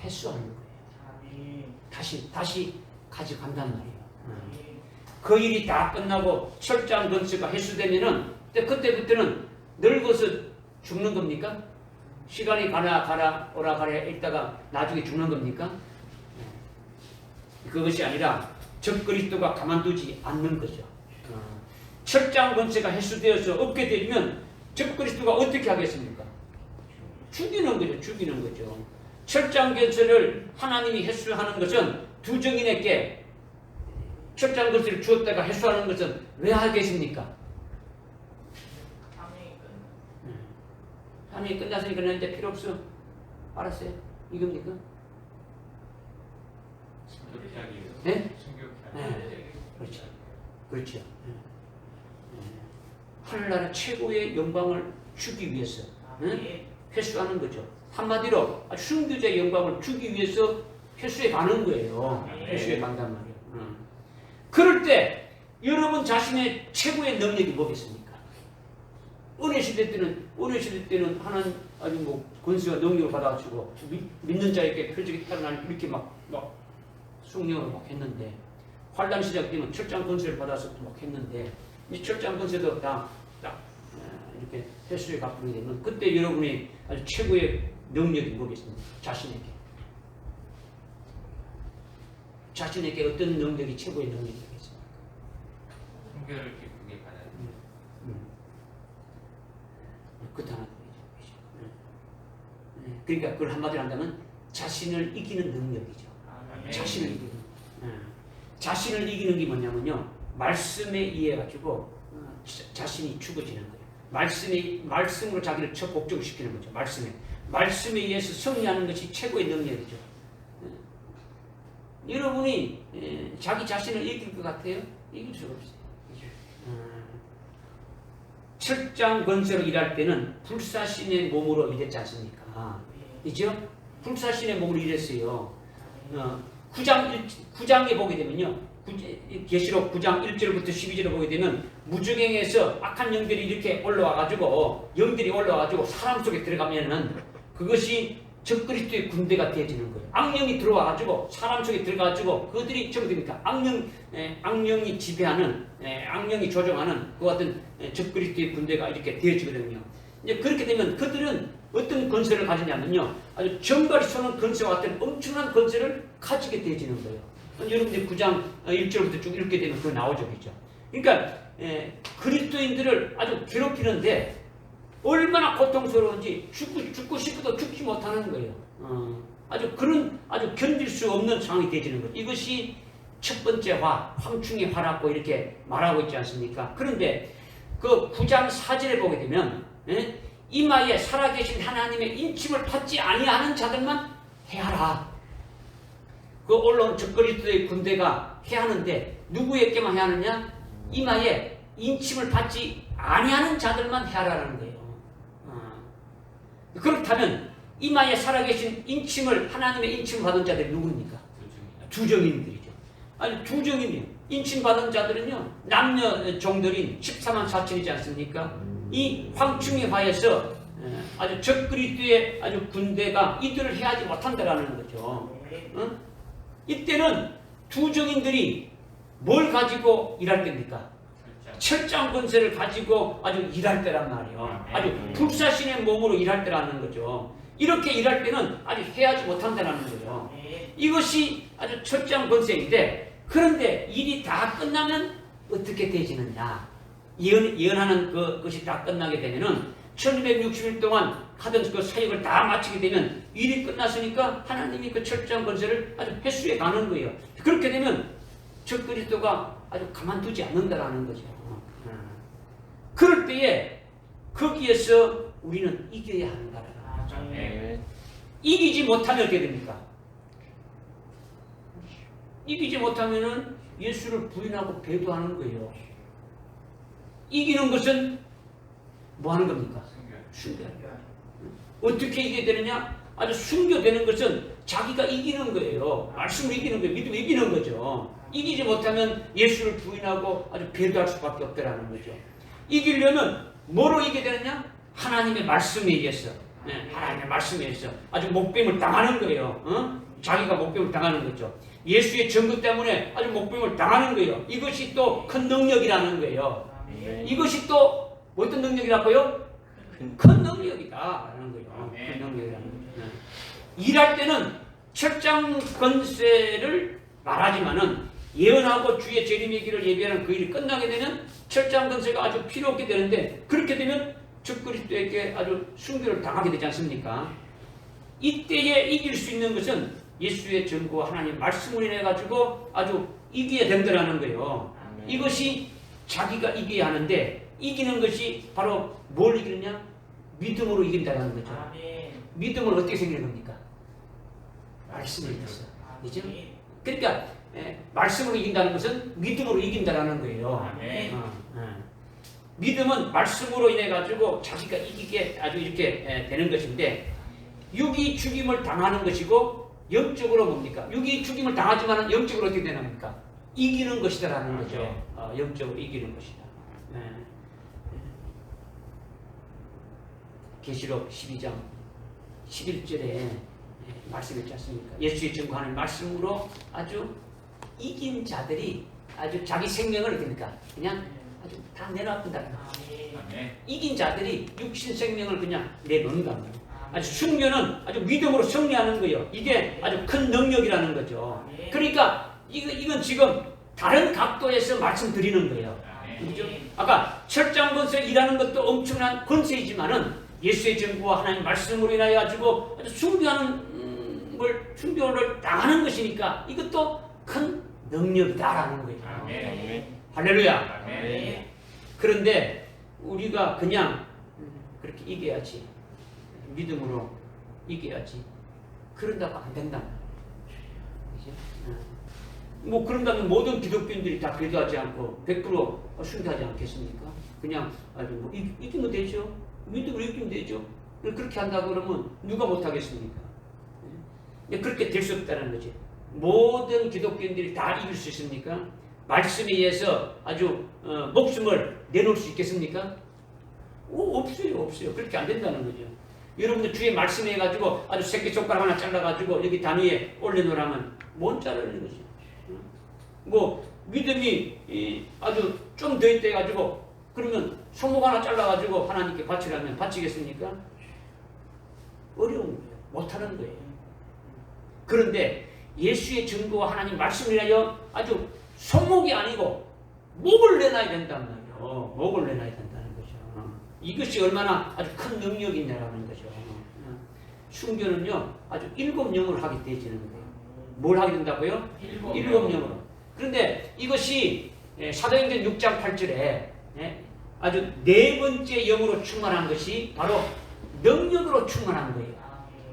회수하는 거예요. 다시 가져간단 말이에요. 그 일이 다 끝나고 철저한 권세가 회수되면은 그때부터는 늙어서 죽는 겁니까? 시간이 가라 오라 가라 있다가 나중에 죽는 겁니까? 그것이 아니라 적그리스도가 가만두지 않는 거죠. 철저한 권세가 회수되어서 없게 되면 적그리스도가 어떻게 하겠습니까? 죽이는 거죠. 철저한 권세를 하나님이 회수하는 것은 두 정인에게 철저한 권세를 주었다가 회수하는 것은 왜 하겠습니까? 사명이 끝났으니까 이제 필요 없어. 알았어요? 이겁니까? 네? 그렇죠. 하늘나라 최고의 영광을 주기 위해서 회수하는 거죠. 한마디로 순교자의 영광을 주기 위해서 회수해 가는 거예요. 회수해 간단 말이에요. 그럴 때 여러분 자신의 최고의 능력이 뭐겠습니까? 은혜 시대 때는 하나님 아주 권세와 능력을 받아가지고 믿는 자에게 표적이 따르나니 이렇게 막 숭령을 막 했는데 환란 시작 때는 철저한 권세를 받아서 막 했는데 이 철저한 권세도 다 이렇게 회수에 갚게 되면 그때 여러분이 아주 최고의 능력이 뭐겠습니까? 자신에게 어떤 능력이 최고의 능력이겠습니까? 순교를 기쁘게 받아야 그것 하나 그러니까 그걸 한마디로 한다면 자신을 이기는 능력이죠. 자신을 이기는 게 뭐냐면요, 말씀에 의해 가지고 자신이 죽어지는 거예요. 말씀으로 자기를 적극적시키는 거죠. 말씀에 의해서 승리하는 것이 최고의 능력이죠. 여러분이 자기 자신을 이길 것 같아요? 이길 수가 없어요. 철저한 권세로 일할 때는 불사신의 몸으로 일했지 않습니까? 그죠? 불사신의 몸으로 일했어요. 9장에 보게 되면요, 계시록 9장 1절부터 12절을 보게 되면 무저갱에서 악한 영들이 이렇게 영들이 올라와가지고 사람 속에 들어가면은 그것이 적그리스도의 군대가 되어지는 거예요. 악령이 들어와가지고 사람 속에 들어가가지고 그들이 정됩니까? 악령이 지배하는, 악령이 조종하는 그 같은 적그리스도의 군대가 이렇게 되어지거든요. 이제 그렇게 되면 그들은 어떤 권세를 가지냐면요, 아주 정갈이 쏘는 권세와 같은 엄청난 권세를 가지게 되어지는 거예요. 여러분들 9장 1절부터 쭉 읽게 되면 그거 나오죠, 그죠? 그러니까 그리스도인들을 아주 괴롭히는데 얼마나 고통스러운지 죽고 싶어도 죽지 못하는 거예요. 아주 견딜 수 없는 상황이 되어지는 거예요. 이것이 첫 번째 황충의 화라고 이렇게 말하고 있지 않습니까? 그런데 그 9장 4절에 보게 되면 이마에 살아계신 하나님의 인침을 받지 아니하는 자들만 해하라. 그 올라온 적그리스도의 군대가 해하는데 누구에게만 해하느냐? 이마에 인침을 받지 아니하는 자들만 해하라는 거예요. 그렇다면 이마에 살아계신 하나님의 인침을 받은 자들이 누구입니까? 두 정인들이죠. 아니, 두 정인이요. 인침 받은 자들은요, 남녀 종들인 14만 4천이지 않습니까? 이 황충의 화에서 아주 적그리스도의 아주 군대가 이들을 해하지 못한다라는 거죠. 이때는 두 정인들이 뭘 가지고 일할 때입니까? 철저한 권세를 가지고 아주 일할 때란 말이에요. 아주 불사신의 몸으로 일할 때라는 거죠. 이렇게 일할 때는 아주 해하지 못한다는 거죠. 이것이 아주 철저한 권세인데, 그런데 일이 다 끝나면 어떻게 되지느냐? 예언하는 그것이 다 끝나게 되면은 1260일 동안 하던 그 사역을 다 마치게 되면 일이 끝났으니까 하나님이 그 철저한 권세를 아주 회수해 가는 거예요. 그렇게 되면 적그리스도가 아주 가만두지 않는다라는 거죠. 그럴 때에 거기에서 우리는 이겨야 한다라는 거죠. 이기지 못하면 어떻게 됩니까? 이기지 못하면은 예수를 부인하고 배도하는 거예요. 이기는 것은 뭐 하는 겁니까? 순교. 어떻게 이기게 되느냐? 아주 순교되는 것은 자기가 이기는 거예요. 말씀을 이기는 거예요. 믿음을 이기는 거죠. 이기지 못하면 예수를 부인하고 아주 배도할 수밖에 없다라는 거죠. 이기려면 뭐로 이기게 되느냐? 하나님의 말씀에 의해서. 네, 하나님의 말씀에 의해서 아주 목뱀을 당하는 거예요. 자기가 목뱀을 당하는 거죠. 예수의 증거 때문에 아주 목뱀을 당하는 거예요. 이것이 또 큰 능력이라는 거예요. 이것이 또 어떤 능력이라고요? 큰 능력이다라는 거예요. 큰 능력이라는 거죠. 일할 때는 철장 건세를 말하지만은 예언하고 주의 재림의 길을 예비하는 그 일이 끝나게 되면 철장 건세가 아주 필요 없게 되는데, 그렇게 되면 적그리스도에게 아주 순교를 당하게 되지 않습니까? 이때에 이길 수 있는 것은 예수의 증거와 하나님의 말씀을 인해 가지고 아주 이기게 된다는 거예요. 이것이 자기가 이겨야 하는데, 이기는 것이 바로 뭘 이기느냐? 믿음으로 이긴다는 거죠. 믿음을 어떻게 생기는 겁니까? 말씀을 이겼어. 그죠? 그러니까 말씀으로 이긴다는 것은 믿음으로 이긴다는 거예요. 믿음은 말씀으로 인해 가지고 자기가 이기게 아주 이렇게 되는 것인데, 육이 죽임을 당하는 것이고 영적으로 뭡니까? 육이 죽임을 당하지만 영적으로 어떻게 되는 겁니까? 이기는 것이다라는 거죠. 영적으로 이기는 것이다. 계시록 12장 11절에 말씀했지 않습니까? 예수의 증거하는 말씀으로 아주 이긴 자들이 아주 자기 생명을 어떻습니까? 그냥 아주 다 내놔둔다는 거예요. 이긴 자들이 육신 생명을 그냥 내놓는다는 거예요. 아주 순교는 아주 믿음으로 승리하는 거예요. 이게 아주 큰 능력이라는 거죠. 그러니까 이건 지금 다른 각도에서 말씀드리는 거예요. 그렇죠? 아까 철장 건세 일하는 것도 엄청난 건세이지만은 예수의 증거와 하나님 말씀으로 인하여 가지고 아주 순교를 당하는 것이니까 이것도 큰 능력이다라는 거예요. 할렐루야. 그런데 우리가 그냥 그렇게 이겨야지, 믿음으로 이겨야지, 그런다고 안 된다. 그죠? 뭐 그런다면 모든 기독교인들이 다 배도하지 않고 100% 순교하지 않겠습니까? 그냥 아주 뭐 이기면 되죠. 믿음으로 이기면 되죠. 그렇게 한다 그러면 누가 못하겠습니까? 그렇게 될 수 없다는 거지. 모든 기독교인들이 다 이길 수 있습니까? 말씀에 의해서 아주 목숨을 내놓을 수 있겠습니까? 없어요. 그렇게 안 된다는 거죠. 여러분들 주의 말씀에 해가지고 아주 새끼손가락 하나 잘라가지고 여기 단 위에 올려놓으라면 못 자르는 거지. 뭐 믿음이 아주 좀 더 있다 해가지고 그러면 손목 하나 잘라가지고 하나님께 바치라면 바치겠습니까? 어려운 거예요. 못하는 거예요. 그런데 예수의 증거와 하나님 말씀이라여 아주 손목이 아니고 목을 내놔야 된단 말이에요. 목을 내놔야 된다는 거죠. 이것이 얼마나 아주 큰 능력이냐라는 거죠. 순교는요 아주 7영으로 하게 되어지는 거예요. 뭘 하게 된다고요? 7영으로. 그런데 이것이 사도행전 6장 8절에 아주 4번째 영으로 충만한 것이 바로 능력으로 충만한 거예요.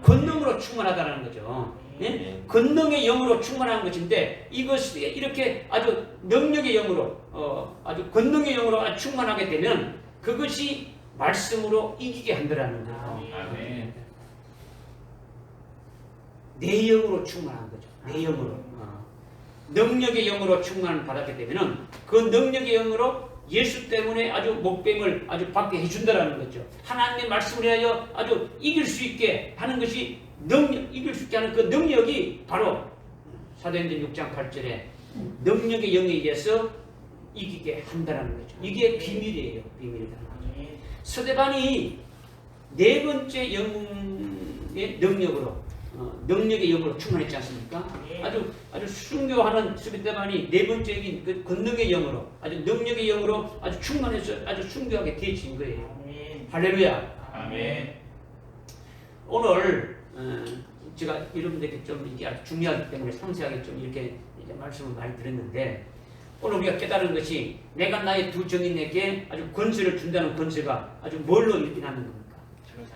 권능으로 충만하다는 거죠. 권능의 영으로 충만한 것인데, 이것이 이렇게 아주 능력의 영으로 아주 권능의 영으로 아주 충만하게 되면 그것이 말씀으로 이기게 한다는 거예요. 내 영으로 충만한 거죠. 내 영으로. 능력의 영으로 충만을 받았기 때문에 그 능력의 영으로 예수 때문에 아주 목뱀을 아주 받게 해준다는 거죠. 하나님의 말씀을 위하여 아주 이길 수 있게 하는 것이 이길 수 있게 하는 그 능력이 바로 사도행전 6장 8절에 능력의 영에 의해서 이기게 한다는 거죠. 이게 비밀이에요. 비밀이라는 거죠. 스데반이 4번째 영의 능력으로 능력의 영으로 충만했지 않습니까? 아주 순교하는 스데반이 4번째인 그 권능의 영으로 아주 능력의 영으로 아주 충만해서 아주 순교하게 되어진 거예요. 할렐루야. 아멘. 오늘 제가 여러분들에게 좀 이게 아주 중요하기 때문에 상세하게 좀 이렇게 이제 말씀을 많이 드렸는데, 오늘 우리가 깨달은 것이 내가 나의 두 정인에게 아주 권세를 준다는 권세가 아주 뭘로 일어나는 겁니까?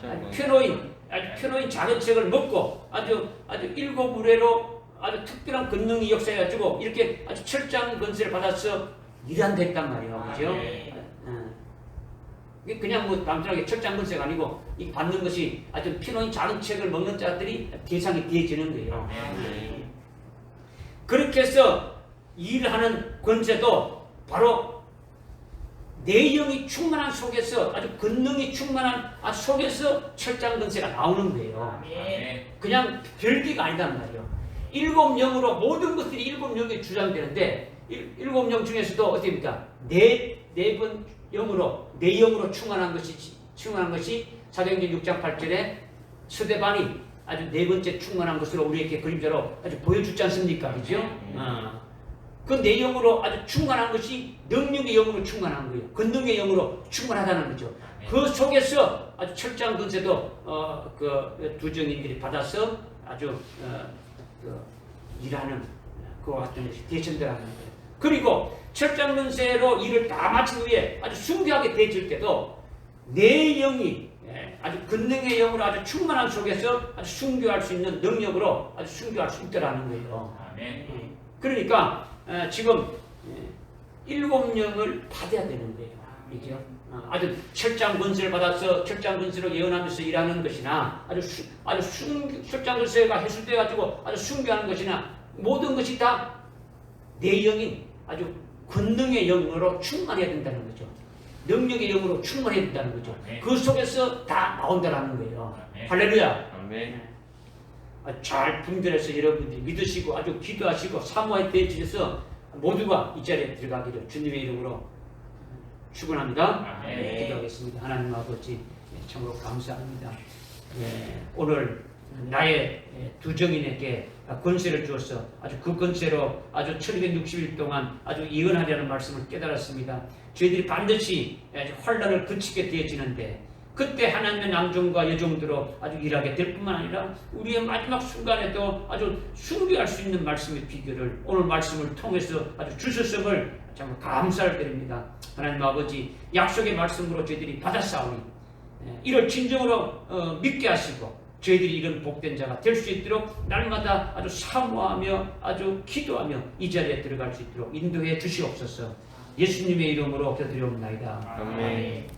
아주 표노인 작은 책을 먹고 아주 7 의뢰로 아주 특별한 권능이 역사해가지고 이렇게 아주 철장 권세를 받아서 일한다 했단 말이에요. 그죠? 이게 그냥 뭐 단순하게 철장 권세가 아니고 이 받는 것이 아주 피노인 작은 책을 먹는 자들이 대상이 되어지는 거예요. 그렇게 해서 일하는 권세도 바로 내용이 충만한 속에서 아주 권능이 충만한 속에서 철장 권세가 나오는 거예요. 그냥 별개가 아니단 말이에요. 일곱 영으로 모든 것들이 일곱 영에 주장되는데 일곱 영 중에서도 어떻습니까? 네 번 영으로 네 영으로 충만한 것이 사도행전 6장 8절에 스데반이 아주 네 번째 충만한 것으로 우리에게 그림자로 아주 보여주지 않습니까? 그죠? 그 내용으로 아주 충만한 것이 능력의 영으로 충만한 거예요. 권능의 영으로 충만하다는 거죠. 그 속에서 아주 철저한 권세도 그 두 정인들이 받아서 아주 일하는 그와 같은 것이 대천되라는 거예요. 그리고 철저한 권세로 일을 다 마친 후에 아주 순교하게 되질 때도 내 영이 아주 권능의 영으로 아주 충만한 속에서 아주 순교할 수 있는 능력으로 아주 순교할 수 있다라는 거예요. 그러니까 지금 일곱 영을 받아야 되는 거예요. 이게요. 아주 철장 권세를 받아서 철장 권세로 예언하면서 일하는 것이나 아주 철장 권세가 해소돼 가지고 아주 순교하는 것이나 모든 것이 다 내 영인 아주 권능의 영으로 충만해야 된다는 거죠. 능력의 영으로 충만해야 된다는 거죠. 그 속에서 다 나온다라는 거예요. 할렐루야. 잘 분별해서 여러분들이 믿으시고 아주 기도하시고 사모에 대해서 모두가 이 자리에 들어가기를 주님의 이름으로 축원합니다. 기도하겠습니다. 하나님 아버지 참으로 감사합니다. 오늘 나의 두 정인에게 권세를 주어서 아주 그 권세로 아주 1260일 동안 아주 예언하려는 말씀을 깨달았습니다. 저희들이 반드시 환란을 그치게 되어지는데 그때 하나님의 남종과 여종들로 아주 일하게 될 뿐만 아니라 우리의 마지막 순간에도 아주 순교할 수 있는 말씀의 비결을 오늘 말씀을 통해서 아주 주셨음을 정말 감사를 드립니다. 하나님 아버지 약속의 말씀으로 저희들이 받았사오니 이를 진정으로 믿게 하시고 저희들이 이런 복된 자가 될 수 있도록 날마다 아주 사모하며 아주 기도하며 이 자리에 들어갈 수 있도록 인도해 주시옵소서. 예수님의 이름으로 기도드리옵나이다. 아멘.